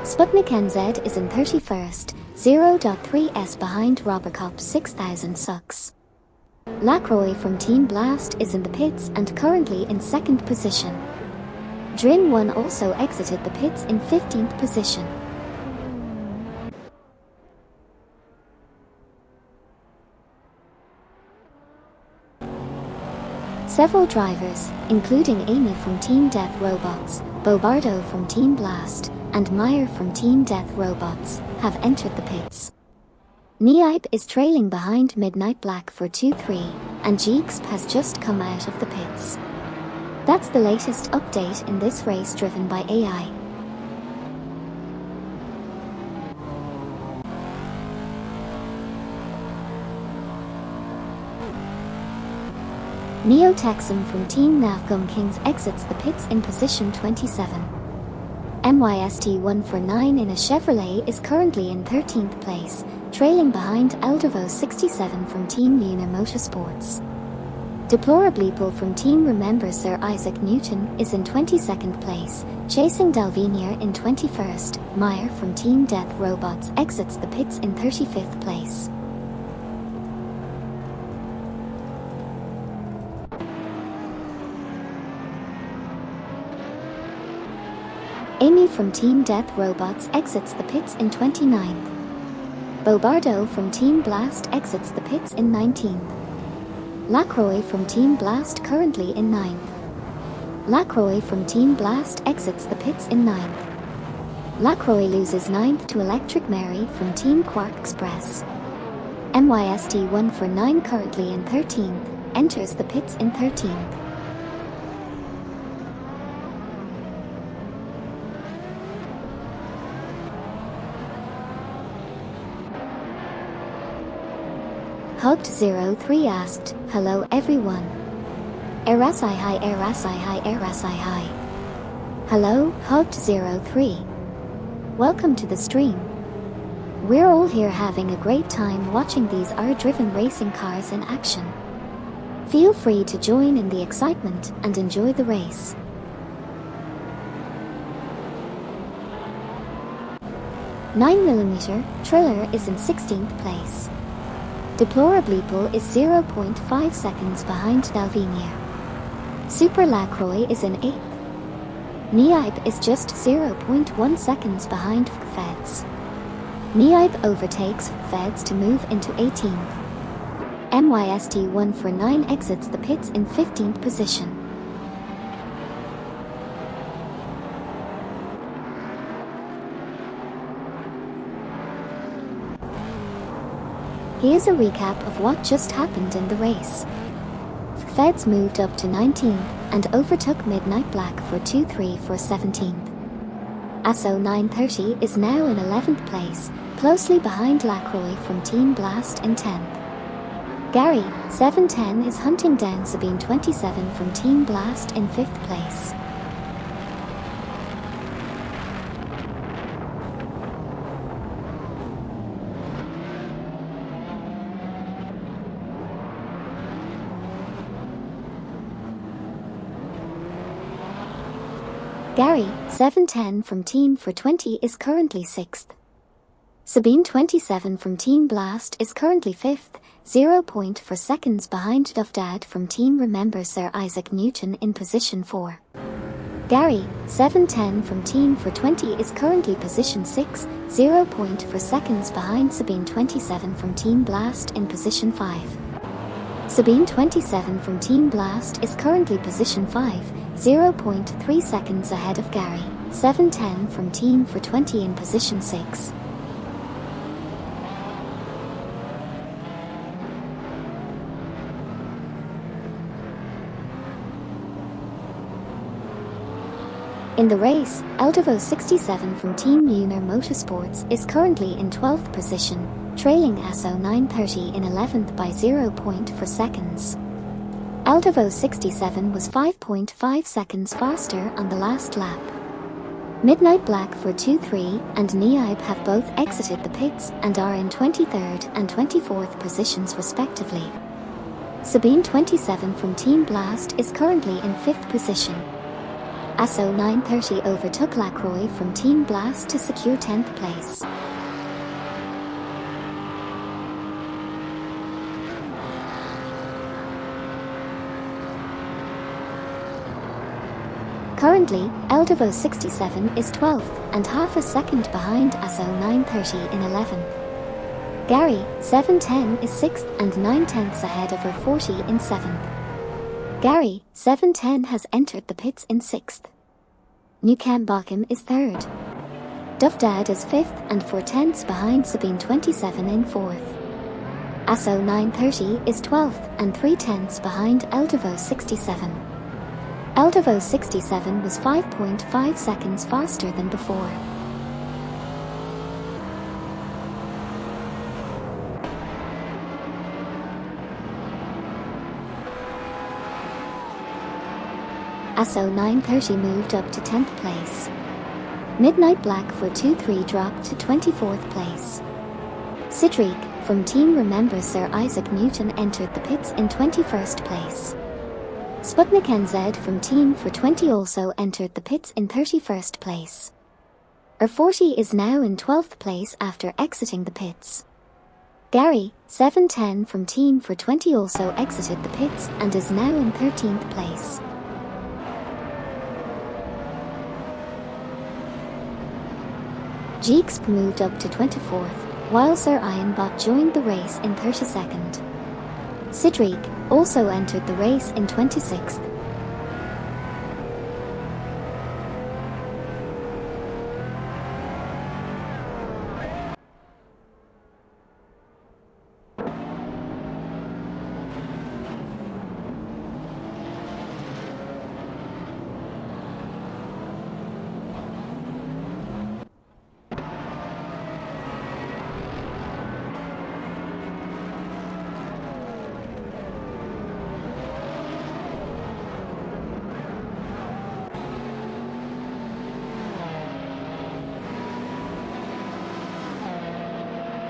Sputnik NZ is in 31st, 0.3s behind Robocop 6000 Sucks. Lacroix from Team Blast is in the pits and currently in 2nd position. Drin 1 also exited the pits in 15th position. Several drivers, including Amy from Team Death Robots, Bobardo from Team Blast, and Meyer from Team Death Robots, have entered the pits. Niab is trailing behind Midnight Black for 2-3, and Jeexp has just come out of the pits. That's the latest update in this race driven by AI. Neo Texan from Team Navgum Kings exits the pits in position 27. MYST 149 in a Chevrolet is currently in 13th place, trailing behind Eldevo 67 from Team Lunar Motorsports. Deplorableeple from Team Remember Sir Isaac Newton is in 22nd place, chasing Dalvinier in 21st. Meyer from Team Death Robots exits the pits in 35th place. Amy from Team Death Robots exits the pits in 29th. Bobardo from Team Blast exits the pits in 19th. Lacroix from Team Blast currently in 9th. Lacroix from Team Blast exits the pits in 9th. Lacroix loses 9th to Electric Mary from Team Quark Express. MYST 149 currently in 13th, enters the pits in 13th. Hugged03 asked, "Hello everyone. Erasai hi, Erasai hi, Erasai hi." Hello, Hugged03. welcome to the stream. We're all here having a great time watching these R-driven racing cars in action. Feel free to join in the excitement and enjoy the race. "9mm Triller is in 16th place. Deplorableeple is 0.5 seconds behind Dalvinier. Super Lacroix is in 8th. Niipe is just 0.1 seconds behind Feds. Niipe overtakes Feds to move into 18th. MYST149 exits the pits in 15th position. Here's a recap of what just happened in the race. Feds moved up to 19th and overtook Midnight Black for 2-3 for 17th. Assetto 930 is now in 11th place, closely behind Lacroix from Team Blast in 10th. Gary 710 is hunting down Sabine 27 from Team Blast in 5th place. Gary 710 from Team 420 is currently 6th. Sabine 27 from Team Blast is currently 5th, 0.4 seconds behind Duffdad from Team Remember Sir Isaac Newton in position 4. Gary 710 from Team 420 is currently position 6, 0.4 seconds behind Sabine 27 from Team Blast in position 5. Sabine 27 from Team Blast is currently position 5, 0.3 seconds ahead of Gary 710 from Team 420 in position 6. In the race, Eldevo 67 from Team Lunar Motorsports is currently in 12th position, trailing Assetto 930 in 11th by 0.4 seconds. Eldevo 67 was 5.5 seconds faster on the last lap. Midnight Black for 2-3 and Niipe have both exited the pits and are in 23rd and 24th positions respectively. Sabine 27 from Team Blast is currently in 5th position. Assetto 930 overtook Lacroix from Team Blast to secure 10th place. Currently, Eldevo 67 is 12th and half a second behind Assetto 930 in 11th. Gary 710 is 6th and 9/10 ahead of her 40 in 7th. Gary 710 has entered the pits in 6th. Newcam Bockham is 3rd. Duffdad is 5th and 4/10 behind Sabine 27 in 4th. Assetto 930 is 12th and 3/10 behind Eldevo 67. Eldevo 67 was 5.5 seconds faster than before. Assetto 930 moved up to 10th place. Midnight Black for 2-3 dropped to 24th place. Sidric from Team Remember Sir Isaac Newton entered the pits in 21st place. Sputnik NZ from Team 420 also entered the pits in 31st place. R40 is now in 12th place after exiting the pits. Gary 710 from Team 420 also exited the pits and is now in 13th place. Jeeks moved up to 24th, while Sir Ironbot joined the race in 32nd. Sidric also entered the race in 26th.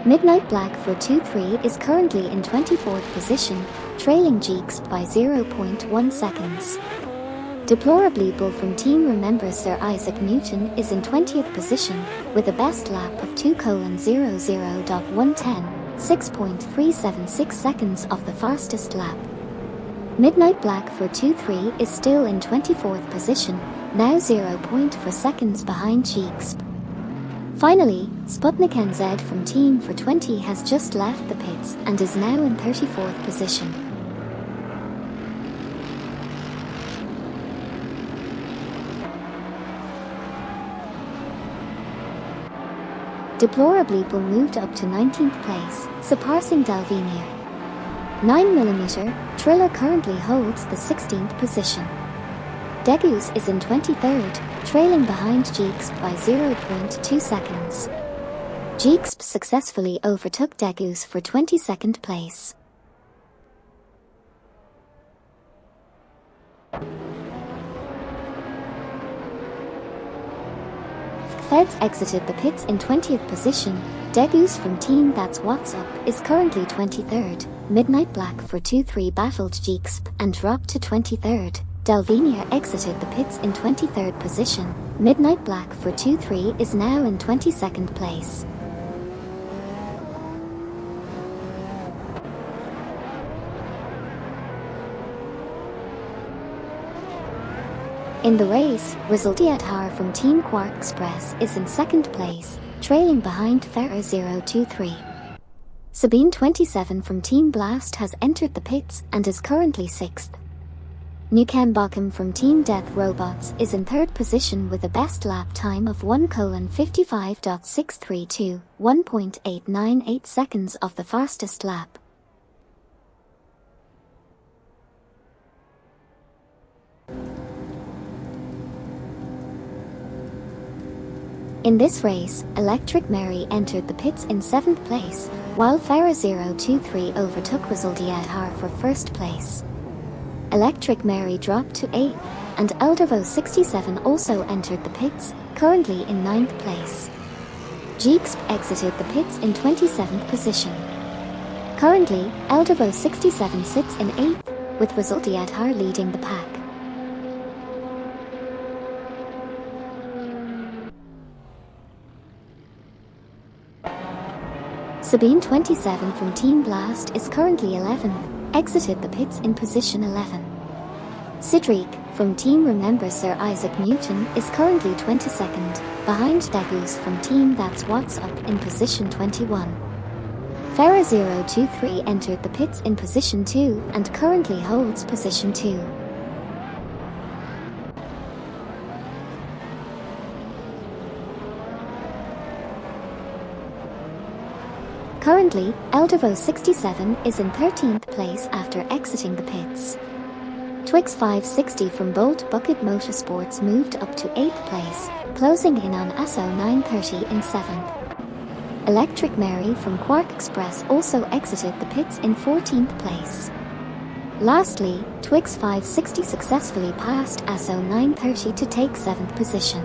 Midnight Black for 2-3 is currently in 24th position, trailing Jeeks by 0.1 seconds. Deplorably Bull from Team Remember Sir Isaac Newton is in 20th position, with a best lap of 2:00.110, 6.376 seconds off the fastest lap. Midnight Black for 2-3 is still in 24th position, now 0.4 seconds behind Jeeks. Finally, Sputnik NZ from Team for 20 has just left the pits and is now in 34th position. Deplorably Bull moved up to 19th place, surpassing Dalvinier. 9mm Triller currently holds the 16th position. Degus is in 23rd, trailing behind Jeeks by 0.2 seconds. Jeeks successfully overtook Degus for 22nd place. Feds exited the pits in 20th position. Degus from Team That's What's Up is currently 23rd. Midnight Black for 2-3 battled Jeeks and dropped to 23rd. Dalvinier exited the pits in 23rd position. Midnight Black for 2-3 is now in 22nd place. In the race, Resultiatar from Team Quark Express is in 2nd place, trailing behind Ferrer 023. Sabine 27 from Team Blast has entered the pits and is currently 6th. Nukem Bakum from Team Death Robots is in 3rd position with a best lap time of 1:55.632, 1.898 seconds off the fastest lap. In this race, Electric Mary entered the pits in 7th place, while Farah 023 overtook Resultiatar for 1st place. Electric Mary dropped to 8th, and Eldervo 67 also entered the pits, currently in 9th place. Jeeks exited the pits in 27th position. Currently, Eldervo 67 sits in 8th, with Resultiatar leading the pack. Sabine 27 from Team Blast is currently 11th, exited the pits in position 11. Cedric from Team Remember Sir Isaac Newton is currently 22nd, behind Degus from Team That's What's Up in position 21. Farah 023 entered the pits in position 2 and currently holds position 2. Currently, Eldervo 67 is in 13th place after exiting the pits. Twix 560 from Bolt Bucket Motorsports moved up to 8th place, closing in on ASO 930 in 7th. Electric Mary from Quark Express also exited the pits in 14th place. Lastly, Twix 560 successfully passed ASO 930 to take 7th position.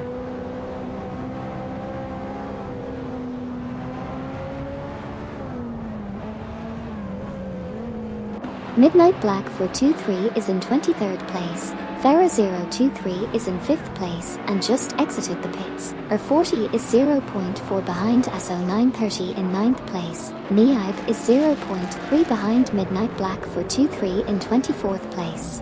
Midnight Black for 2-3 is in 23rd place, Farah 023 is in 5th place and just exited the pits. R40 is 0.4 behind ASO 930 in 9th place. Neib is 0.3 behind Midnight Black for 2-3 in 24th place.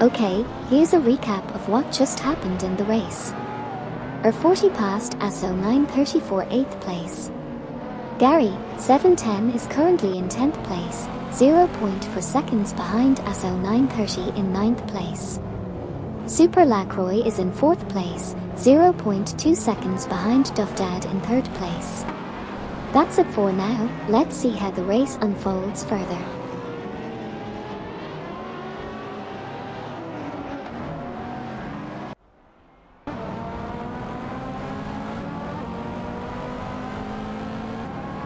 Okay, here's a recap of what just happened in the race. R40 passed ASO 930 for 8th place. Gary, 710 is currently in 10th place, 0.4 seconds behind ASO 930 in 9th place. Super Lacroix is in 4th place, 0.2 seconds behind Duffdad in 3rd place. That's it for now, let's see how the race unfolds further.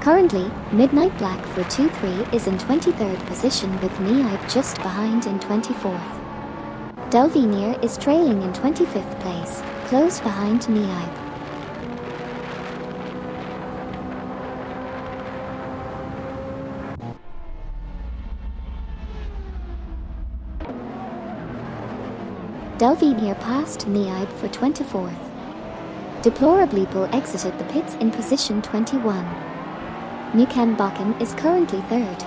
Currently, Midnight Black for 2-3 is in 23rd position with Neib just behind in 24th. Delvinier is trailing in 25th place, close behind Neib. Delvinier passed Neib for 24th. Deplorably exited the pits in position 21. Mukenbakken is currently 3rd.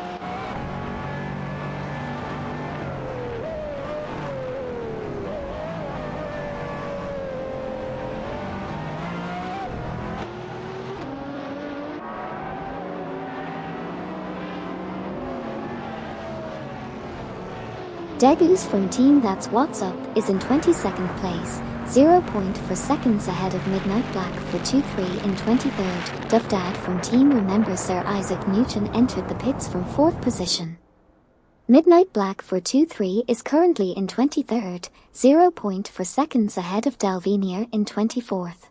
Degus from Team That's What's Up is in 22nd place, 0.4 seconds ahead of Midnight Black for 2-3 in 23rd. Duffdad from Team Remember Sir Isaac Newton entered the pits from 4th position. Midnight Black for 2-3 is currently in 23rd, 0.4 seconds ahead of Delvinier in 24th.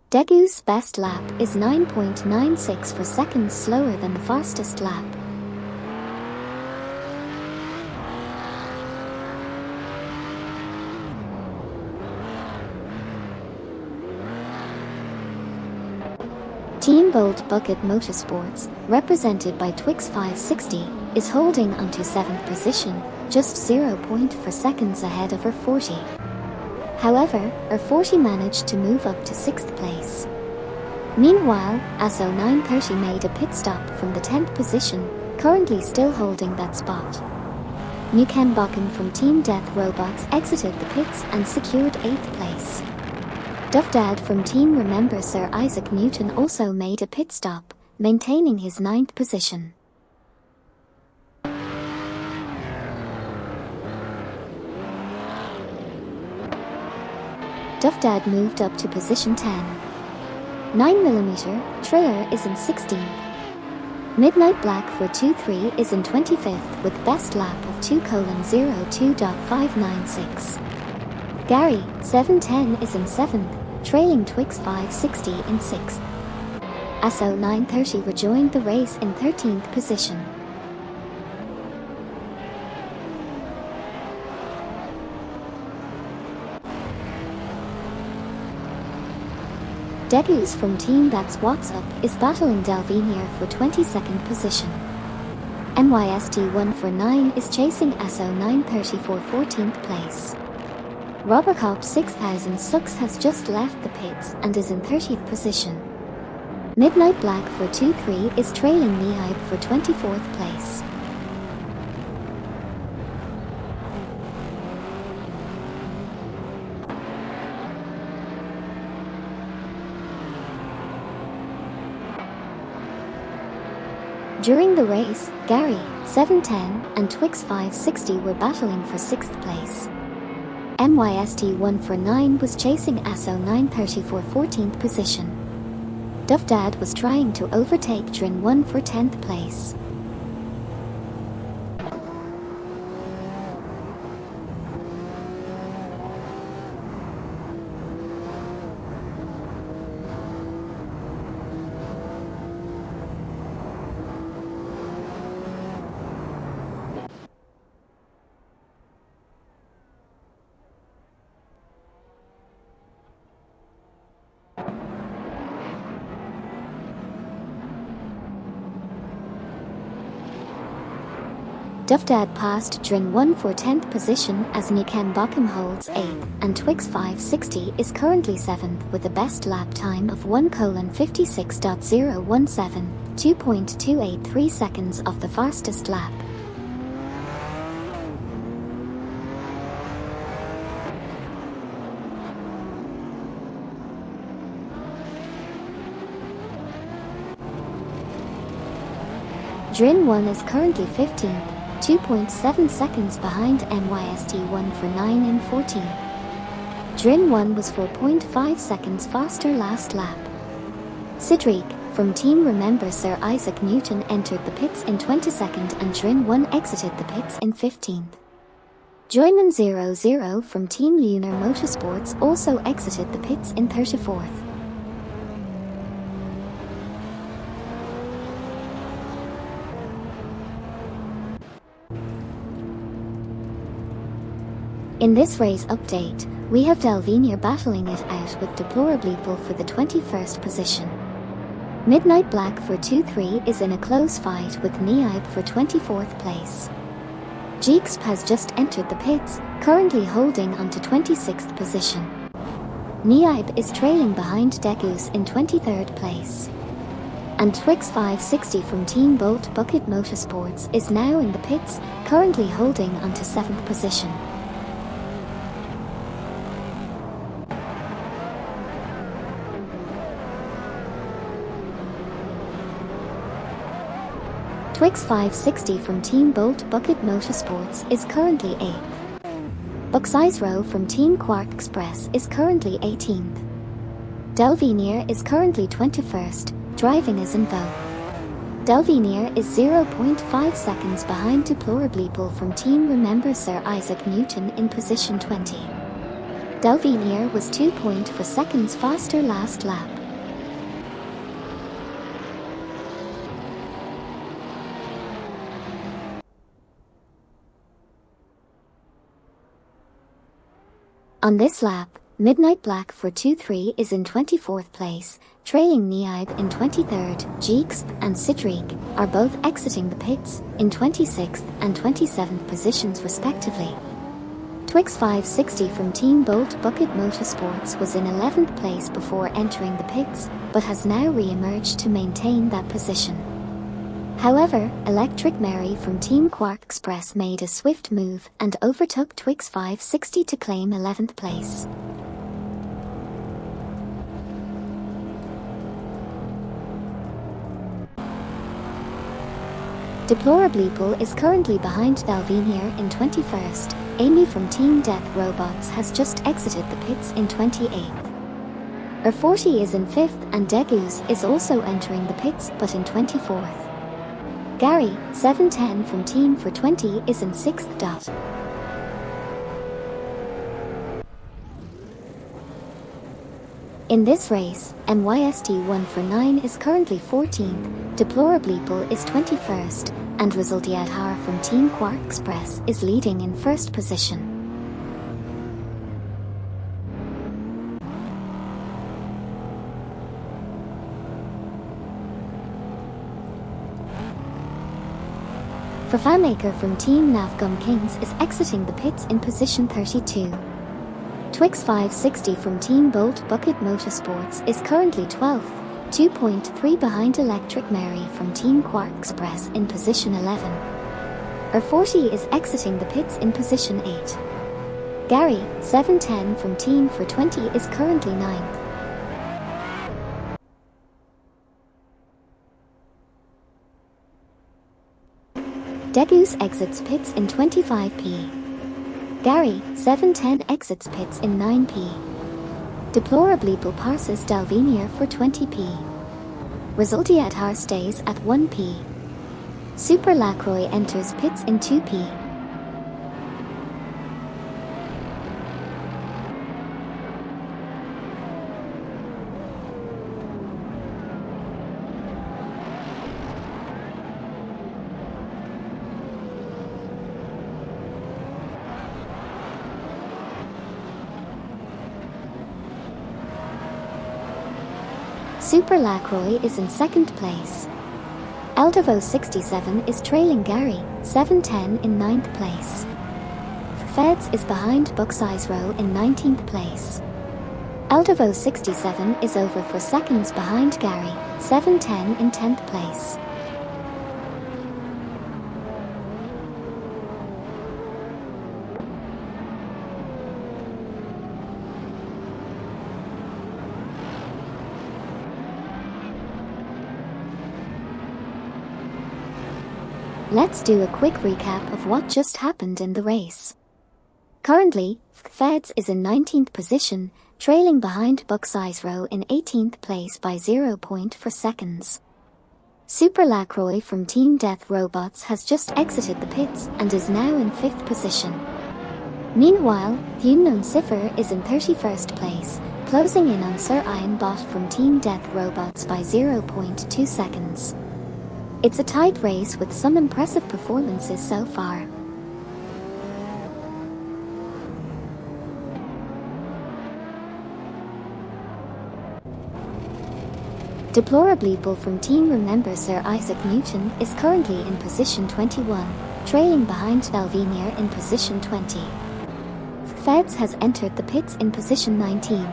Degu's best lap is 9.96 seconds slower than the fastest lap. Team Bolt Bucket Motorsports, represented by Twix 560, is holding onto 7th position, just 0.4 seconds ahead of R40. However, R40 managed to move up to 6th place. Meanwhile, ASO 930 made a pit stop from the 10th position, currently still holding that spot. Mukenbakken from Team Death Robots exited the pits and secured 8th place. Duffdad from Team Remember Sir Isaac Newton also made a pit stop, maintaining his 9th position. Duffdad moved up to position 10. 9mm, Treyer is in 16th. Midnight Black for 2-3 is in 25th with best lap of 2:02.596. Gary, 710 is in 7th, trailing Twix 560 in 6th. ASO 930 rejoined the race in 13th position. Degus from Team That's What's Up is battling Delvinier for 22nd position. MYST149 is chasing ASO 930 for 14th place. Robocop 6000 Sux has just left the pits and is in 30th position. Midnight Black for 2-3 is trailing Neib for 24th place. During the race, Gary, 710, and Twix 560 were battling for 6th place. MYST149 was chasing ASO 930 for 14th position. Duffdad was trying to overtake Drin1 for 10th place. Duffdad passed Drin1 for 10th position as Mukenbakken holds 8th, and Twix 560 is currently 7th with a best lap time of 1:56.017, 2.283 seconds off the fastest lap. Drin1 is currently 15th, 2.7 seconds behind MYST149 in 14th. Drin1 was 4.5 seconds faster last lap. Sidriq, from Team Remember Sir Isaac Newton entered the pits in 22nd and Drin1 exited the pits in 15th. Joyman00 from Team Lunar Motorsports also exited the pits in 34th. In this race update, we have Delvinier battling it out with Deplorableeple for the 21st position. Midnight Black for 2-3 is in a close fight with Neib for 24th place. Jeexp has just entered the pits, currently holding on to 26th position. Neib is trailing behind Degus in 23rd place. And Twix 560 from Team Bolt Bucket Motorsports is now in the pits, currently holding on to 7th position. Twix 560 from Team Bolt Bucket Motorsports is currently 8th. Bucksizero from Team Quark Express is currently 18th. Delvinier is currently 21st, driving as in vogue. Delvinier is 0.5 seconds behind Deplorableeple from Team Remember Sir Isaac Newton in position 20. Delvinier was 2.4 seconds faster last lap. On this lap, Midnight Black for 2-3 is in 24th place, trailing Neib in 23rd, Jeexp and Sidrig are both exiting the pits in 26th and 27th positions respectively. Twix 560 from Team Bolt Bucket Motorsports was in 11th place before entering the pits, but has now re-emerged to maintain that position. However, Electric Mary from Team Quark Express made a swift move and overtook Twix 560 to claim 11th place. Deplorableeple is currently behind Delvinier in 21st. Amy from Team Death Robots has just exited the pits in 28th. R40 is in 5th and Degus is also entering the pits but in 24th. Gary, 710 from Team for 20 is in 6th. In this race, MYST1 for 9 is currently 14th, Deplorableeple is 21st, and Resultiadhar from Team Quark Express is leading in 1st position. For Fanmaker from Team Navgum Kings is exiting the pits in position 32. Twix 560 from Team Bolt Bucket Motorsports is currently 12th, 2.3 behind Electric Mary from Team Quark Express in position 11. R40 is exiting the pits in position 8. Gary, 710 from Team for 20 is currently 9th. Degus exits pits in 25p. Gary, 710 exits pits in 9p. Deplorableeple passes Delvinier for 20p. Resultiadhar stays at 1p. Super Lacroix enters pits in 2p. Super Lacroix is in 2nd place. Eldavo 67 is trailing Gary, 710 in 9th place. Feds is behind Bucksizero in 19th place. Eldavo 67 is over 4 seconds behind Gary, 710 in 10th place. Let's do a quick recap of what just happened in the race. Currently, Feds is in 19th position, trailing behind Bucksizero in 18th place by 0.4 seconds. Super Lacroix from Team Death Robots has just exited the pits and is now in 5th position. Meanwhile, the unknown Cipher is in 31st place, closing in on Sir Iron Bot from Team Death Robots by 0.2 seconds. It's a tight race with some impressive performances so far. Deplorably Bull from Team Remember Sir Isaac Newton is currently in position 21, trailing behind Delvinier in position 20. Feds has entered the pits in position 19.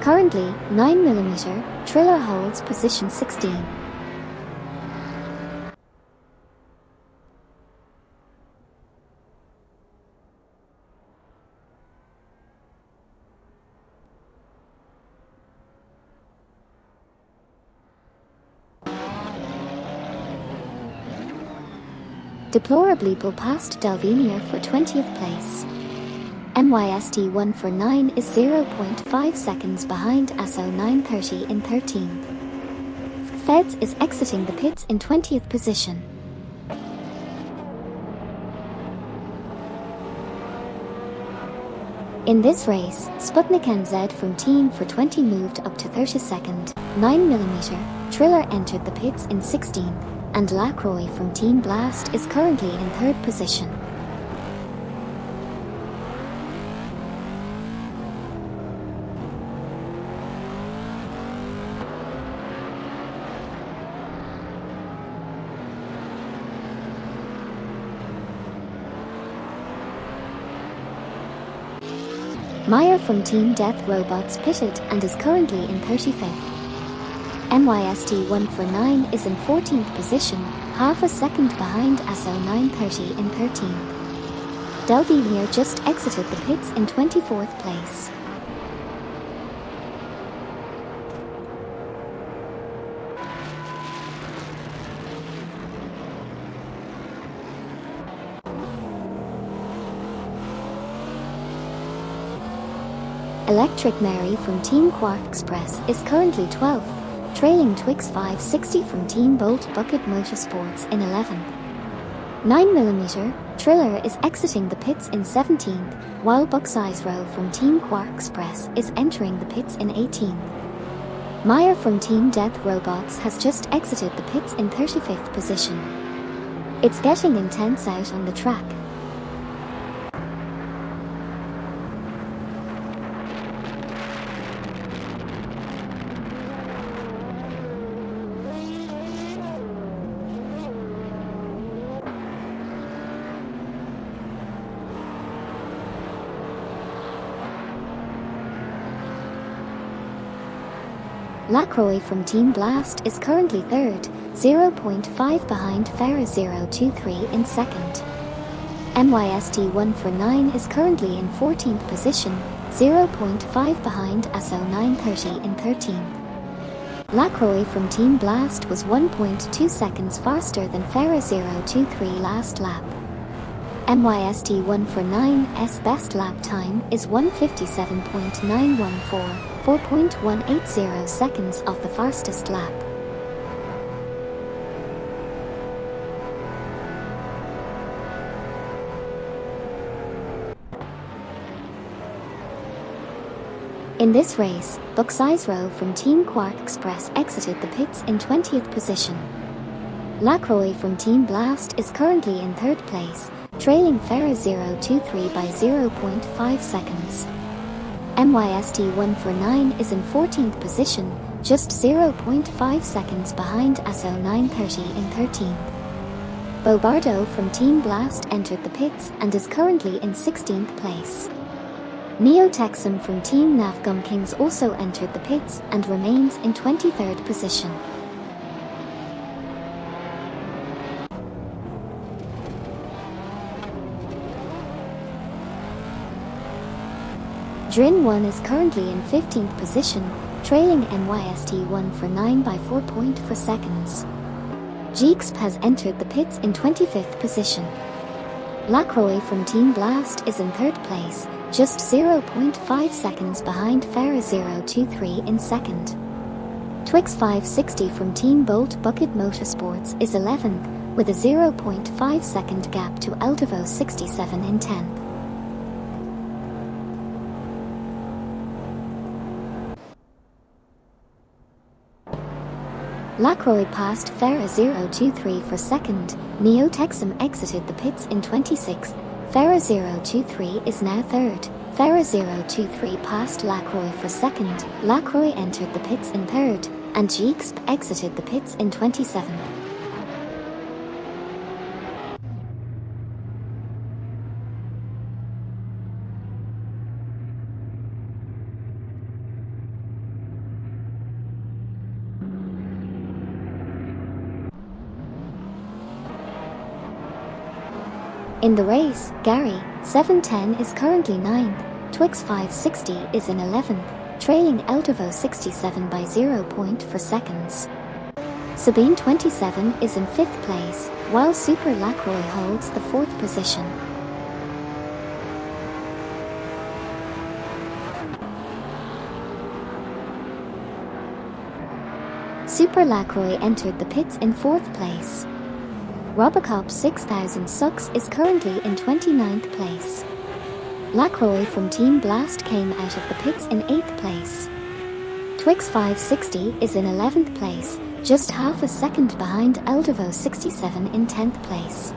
Currently, 9mm, Triller holds position 16. Deplorably Bull passed Delvinier for 20th place. MYST 149 is 0.5 seconds behind ASO 930 in 13th. Feds is exiting the pits in 20th position. In this race, Sputnik NZ from Team for 20 moved up to 32nd, 9mm, Triller entered the pits in 16th, and Lacroix from Team Blast is currently in 3rd position. Meyer from Team Death Robots pitted and is currently in 35th. MYST 149 is in 14th position, half a second behind ASO 930 in 13th. Delvinier just exited the pits in 24th place. Electric Mary from Team Quark Express is currently 12th, trailing Twix 560 from Team Bolt Bucket Motorsports in 11th. 9mm, Triller is exiting the pits in 17th, while Bucksize Row from Team Quark Express is entering the pits in 18th. Meyer from Team Death Robots has just exited the pits in 35th position. It's getting intense out on the track. Lacroix from Team Blast is currently 3rd, 0.5 behind Farah 023 in 2nd. MYST 149 is currently in 14th position, 0.5 behind ASO 930 in 13th. Lacroix from Team Blast was 1.2 seconds faster than Farah 023 last lap. MYST 149's best lap time is 1:57.914. 4.180 seconds off the fastest lap. In this race, Bucksize Row from Team Quark Express exited the pits in 20th position. Lacroix from Team Blast is currently in 3rd place, trailing Farah 023 by 0.5 seconds. MYST 149 is in 14th position, just 0.5 seconds behind ASO 930 in 13th. Bobardo from Team Blast entered the pits and is currently in 16th place. Neo Texum from Team Navgum Kings also entered the pits and remains in 23rd position. Drin 1 is currently in 15th position, trailing MYST 149 by 4.4 seconds. Jeexp has entered the pits in 25th position. Lacroix from Team Blast is in 3rd place, just 0.5 seconds behind Farah 023 in 2nd. Twix 560 from Team Bolt Bucket Motorsports is 11th, with a 0.5 second gap to Altivo 67 in 10th. Lacroix passed Farah 023 for 2nd, Neo Texum exited the pits in 26th, Farah 023 is now 3rd, Farah 023 passed Lacroix for 2nd, Lacroix entered the pits in 3rd, and Jeexp exited the pits in 27th. In the race, Gary, 710 is currently 9th, Twix 560 is in 11th, trailing Eldevo 67 by 0.4 seconds. Sabine 27 is in 5th place, while Super Lacroix holds the 4th position. Super Lacroix entered the pits in 4th place. Robocop 6000 Sucks is currently in 29th place. Lacroix from Team Blast came out of the pits in 8th place. Twix 560 is in 11th place, just half a second behind Eldevo 67 in 10th place.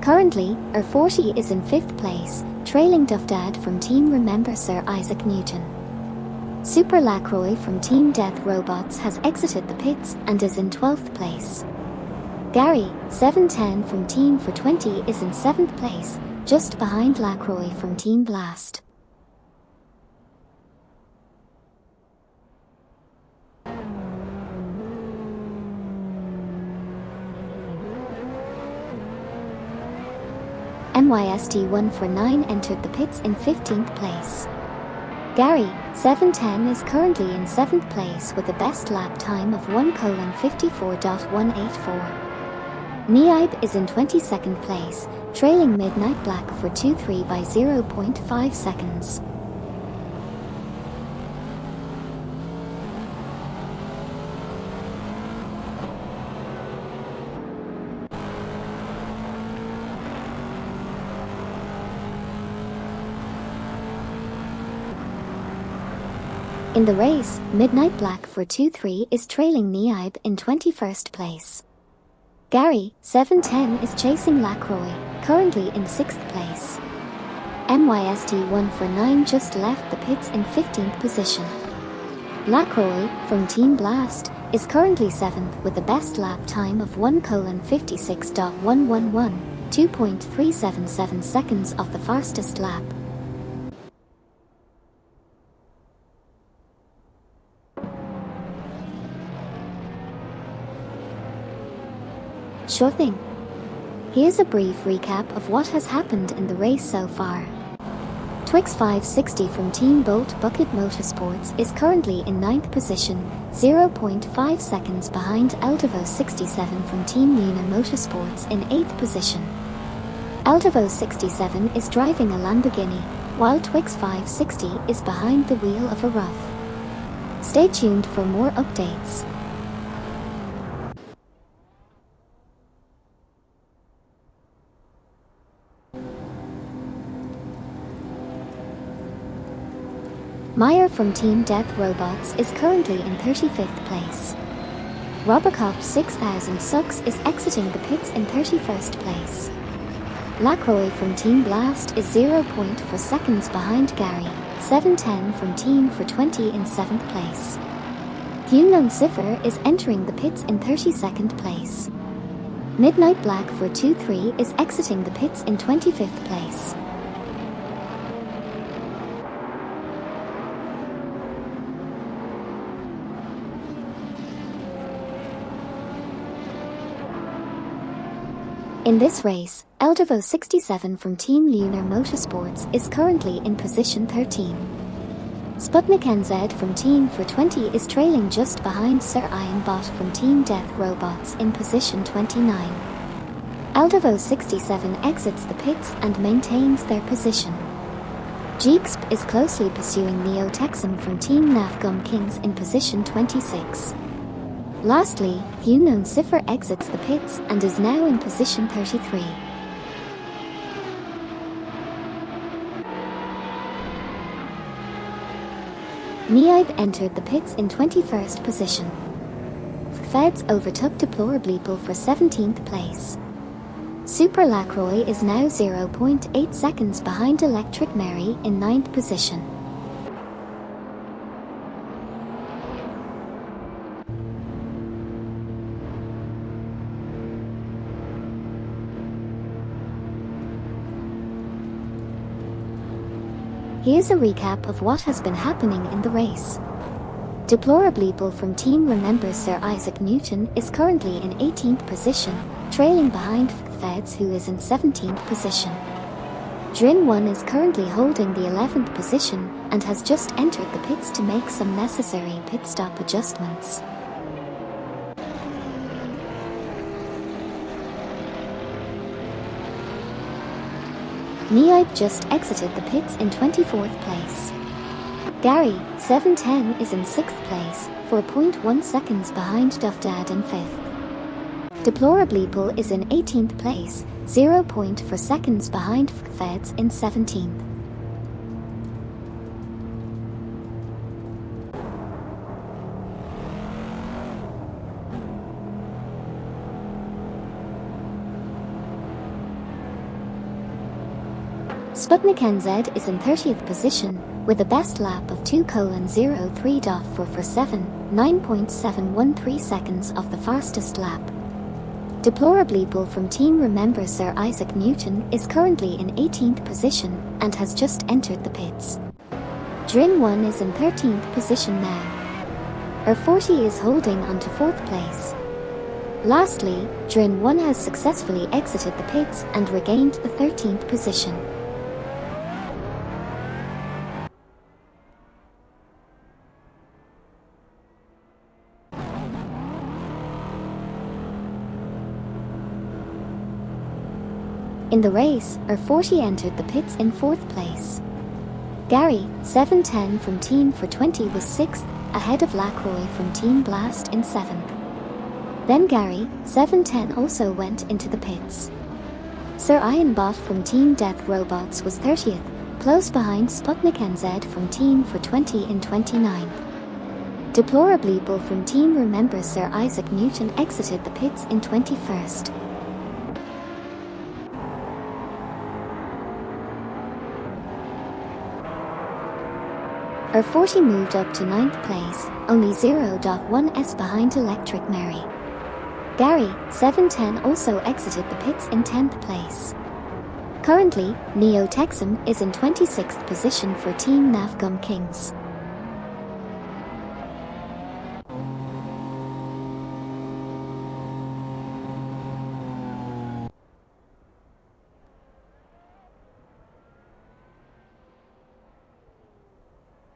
Currently, R40 is in 5th place, trailing Duffdad from Team Remember Sir Isaac Newton. Super Lacroix from Team Death Robots has exited the pits and is in 12th place. Gary, 710 from Team for 20 is in 7th place, just behind Lacroix from Team Blast. MYST1 for 9 entered the pits in 15th place. Gary, 710 is currently in 7th place with a best lap time of 1:54.184. Neib is in 22nd place, trailing Midnight Black for 2-3 by 0.5 seconds. In the race, Midnight Black for 2-3 is trailing Neib in 21st place. Gary, 710 is chasing Lacroix, currently in 6th place. MYST1 for 9 just left the pits in 15th position. Lacroix, from Team Blast, is currently 7th with a best lap time of 1:56.111, 2.377 seconds off the fastest lap. Sure thing. Here's a brief recap of what has happened in the race so far. Twix 560 from Team Bolt Bucket Motorsports is currently in 9th position, 0.5 seconds behind Eldevo 67 from Team Luna Motorsports in 8th position. Eldevo 67 is driving a Lamborghini, while Twix 560 is behind the wheel of a Rough. Stay tuned for more updates. Meyer from Team Death Robots is currently in 35th place. Robocop 6000 Sucks is exiting the pits in 31st place. Lacroix from Team Blast is 0.4 seconds behind Gary, 710 from Team for 20 in 7th place. Hunan Cipher is entering the pits in 32nd place. Midnight Black for 2-3 is exiting the pits in 25th place. In this race, Eldevo 67 from Team Lunar Motorsports is currently in position 13. Sputnik NZ from Team for 20 is trailing just behind Sir Iron Bot from Team Death Robots in position 29. Eldevo 67 exits the pits and maintains their position. Jeexp is closely pursuing Neo Texan from Team Nafgum Kings in position 26. Lastly, Hunan Cipher exits the pits and is now in position 33. Neib entered the pits in 21st position. Feds overtook Deplorableeple for 17th place. Super Lacroix is now 0.8 seconds behind Electric Mary in 9th position. Here's a recap of what has been happening in the race. Deplorably from Team Remember Sir Isaac Newton is currently in 18th position, trailing behind Feds, who is in 17th position. Drin 1 is currently holding the 11th position and has just entered the pits to make some necessary pit stop adjustments. Neib just exited the pits in 24th place. Gary, 710, is in 6th place, 4.1 seconds behind Duffdad in 5th. Deplorably is in 18th place, 0.4 seconds behind Feds in 17th. Sputnik NZ is in 30th position, with a best lap of 2:03.447, 9.713 seconds of the fastest lap. Deplorably from Team Remember Sir Isaac Newton is currently in 18th position and has just entered the pits. Drin 1 is in 13th position now. R40 is holding on to 4th place. Lastly, Drin 1 has successfully exited the pits and regained the 13th position. In the race, R40 entered the pits in 4th place. Gary, 710 from Team 420 was 6th, ahead of Lacroix from Team Blast in 7th. Then Gary, 710 also went into the pits. Sir Ironbot from Team Death Robots was 30th, close behind Sputnik NZ from Team 420 in 29th. Deplorably from Team Remember Sir Isaac Newton exited the pits in 21st. R40 moved up to 9th place, only 0.1s behind Electric Mary. Gary, 710 also exited the pits in 10th place. Currently, Neo Texum is in 26th position for Team Navgum Kings.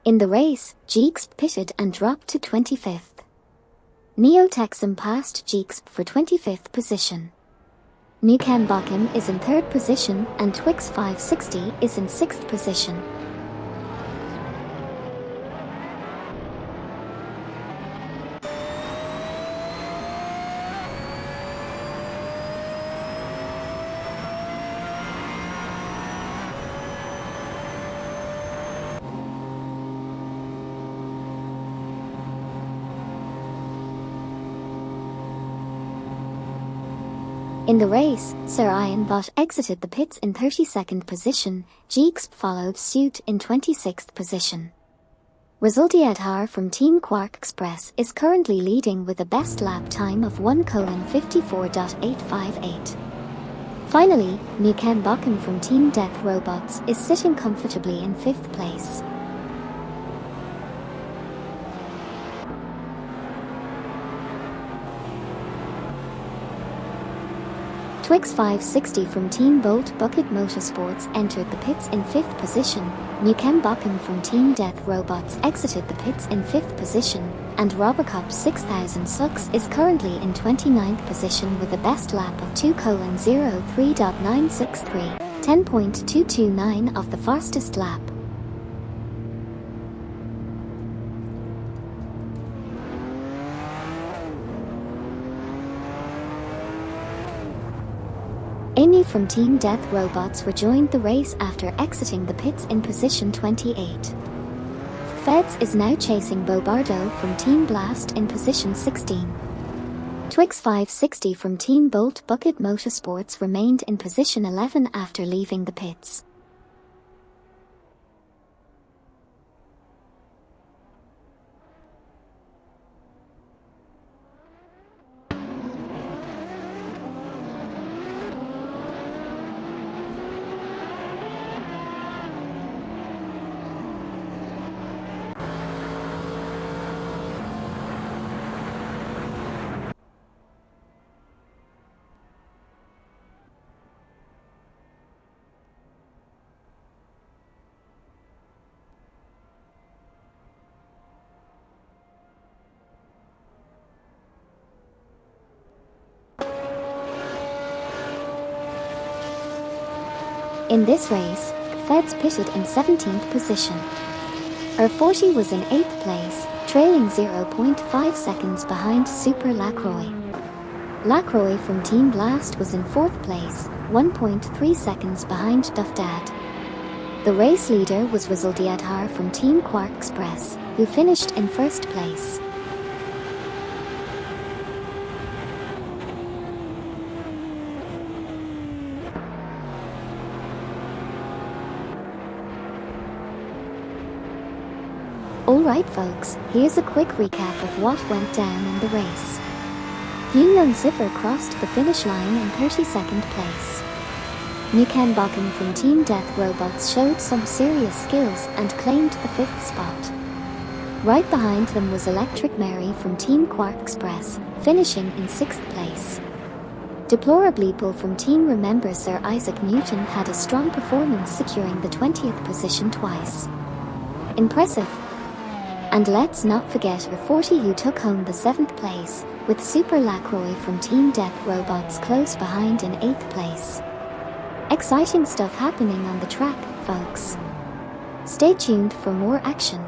In the race, Jeeks pitted and dropped to 25th. Neo Texum passed Jeeks for 25th position. Nukem Bakum is in 3rd position and Twix 560 is in 6th position. In the race, Sir Ironbot exited the pits in 32nd position, Jeeks followed suit in 26th position. Resultiadhar from Team Quark Express is currently leading with a best lap time of 1:54.858. Finally, Nukem Bakum from Team Death Robots is sitting comfortably in 5th place. Twix 560 from Team Bolt Bucket Motorsports entered the pits in 5th position, Nukem Bakum from Team Death Robots exited the pits in 5th position, and Robocop 6000 Sucks is currently in 29th position with a best lap of 2:03.963, 10.229 of the fastest lap. Amy from Team Death Robots rejoined the race after exiting the pits in position 28. Feds is now chasing Bobardo from Team Blast in position 16. Twix 560 from Team Bolt Bucket Motorsports remained in position 11 after leaving the pits. In this race, Feds pitted in 17th position. R40 was in 8th place, trailing 0.5 seconds behind Super Lacroix. Lacroix from Team Blast was in 4th place, 1.3 seconds behind Duffdad. The race leader was Rizal Diadhar from Team Quark Express, who finished in 1st place. Alright folks, here's a quick recap of what went down in the race. Yunnan Ziffer crossed the finish line in 32nd place. Nukan Bakken from Team Death Robots showed some serious skills and claimed the 5th spot. Right behind them was Electric Mary from Team Quark Express, finishing in 6th place. Deplorably Bull from Team Remember Sir Isaac Newton had a strong performance, securing the 20th position twice. Impressive. And let's not forget R40, who took home the 7th place, with Super Lacroix from Team Death Robots close behind in 8th place. Exciting stuff happening on the track, folks. Stay tuned for more action.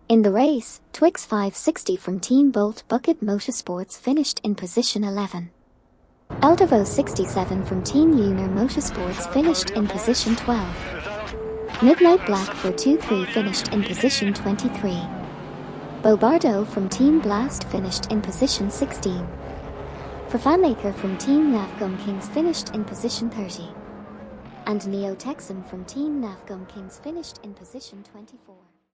In the race, Twix 560 from Team Bolt Bucket Motorsports finished in position 11. Eldevo 67 from Team Lunar Motorsports finished in position 12. Midnight Black 423 finished in position 23. Bobardo from Team Blast finished in position 16. Fafanaker from Team Navgum Kings finished in position 30. And Neo Texan from Team Navgum Kings finished in position 24.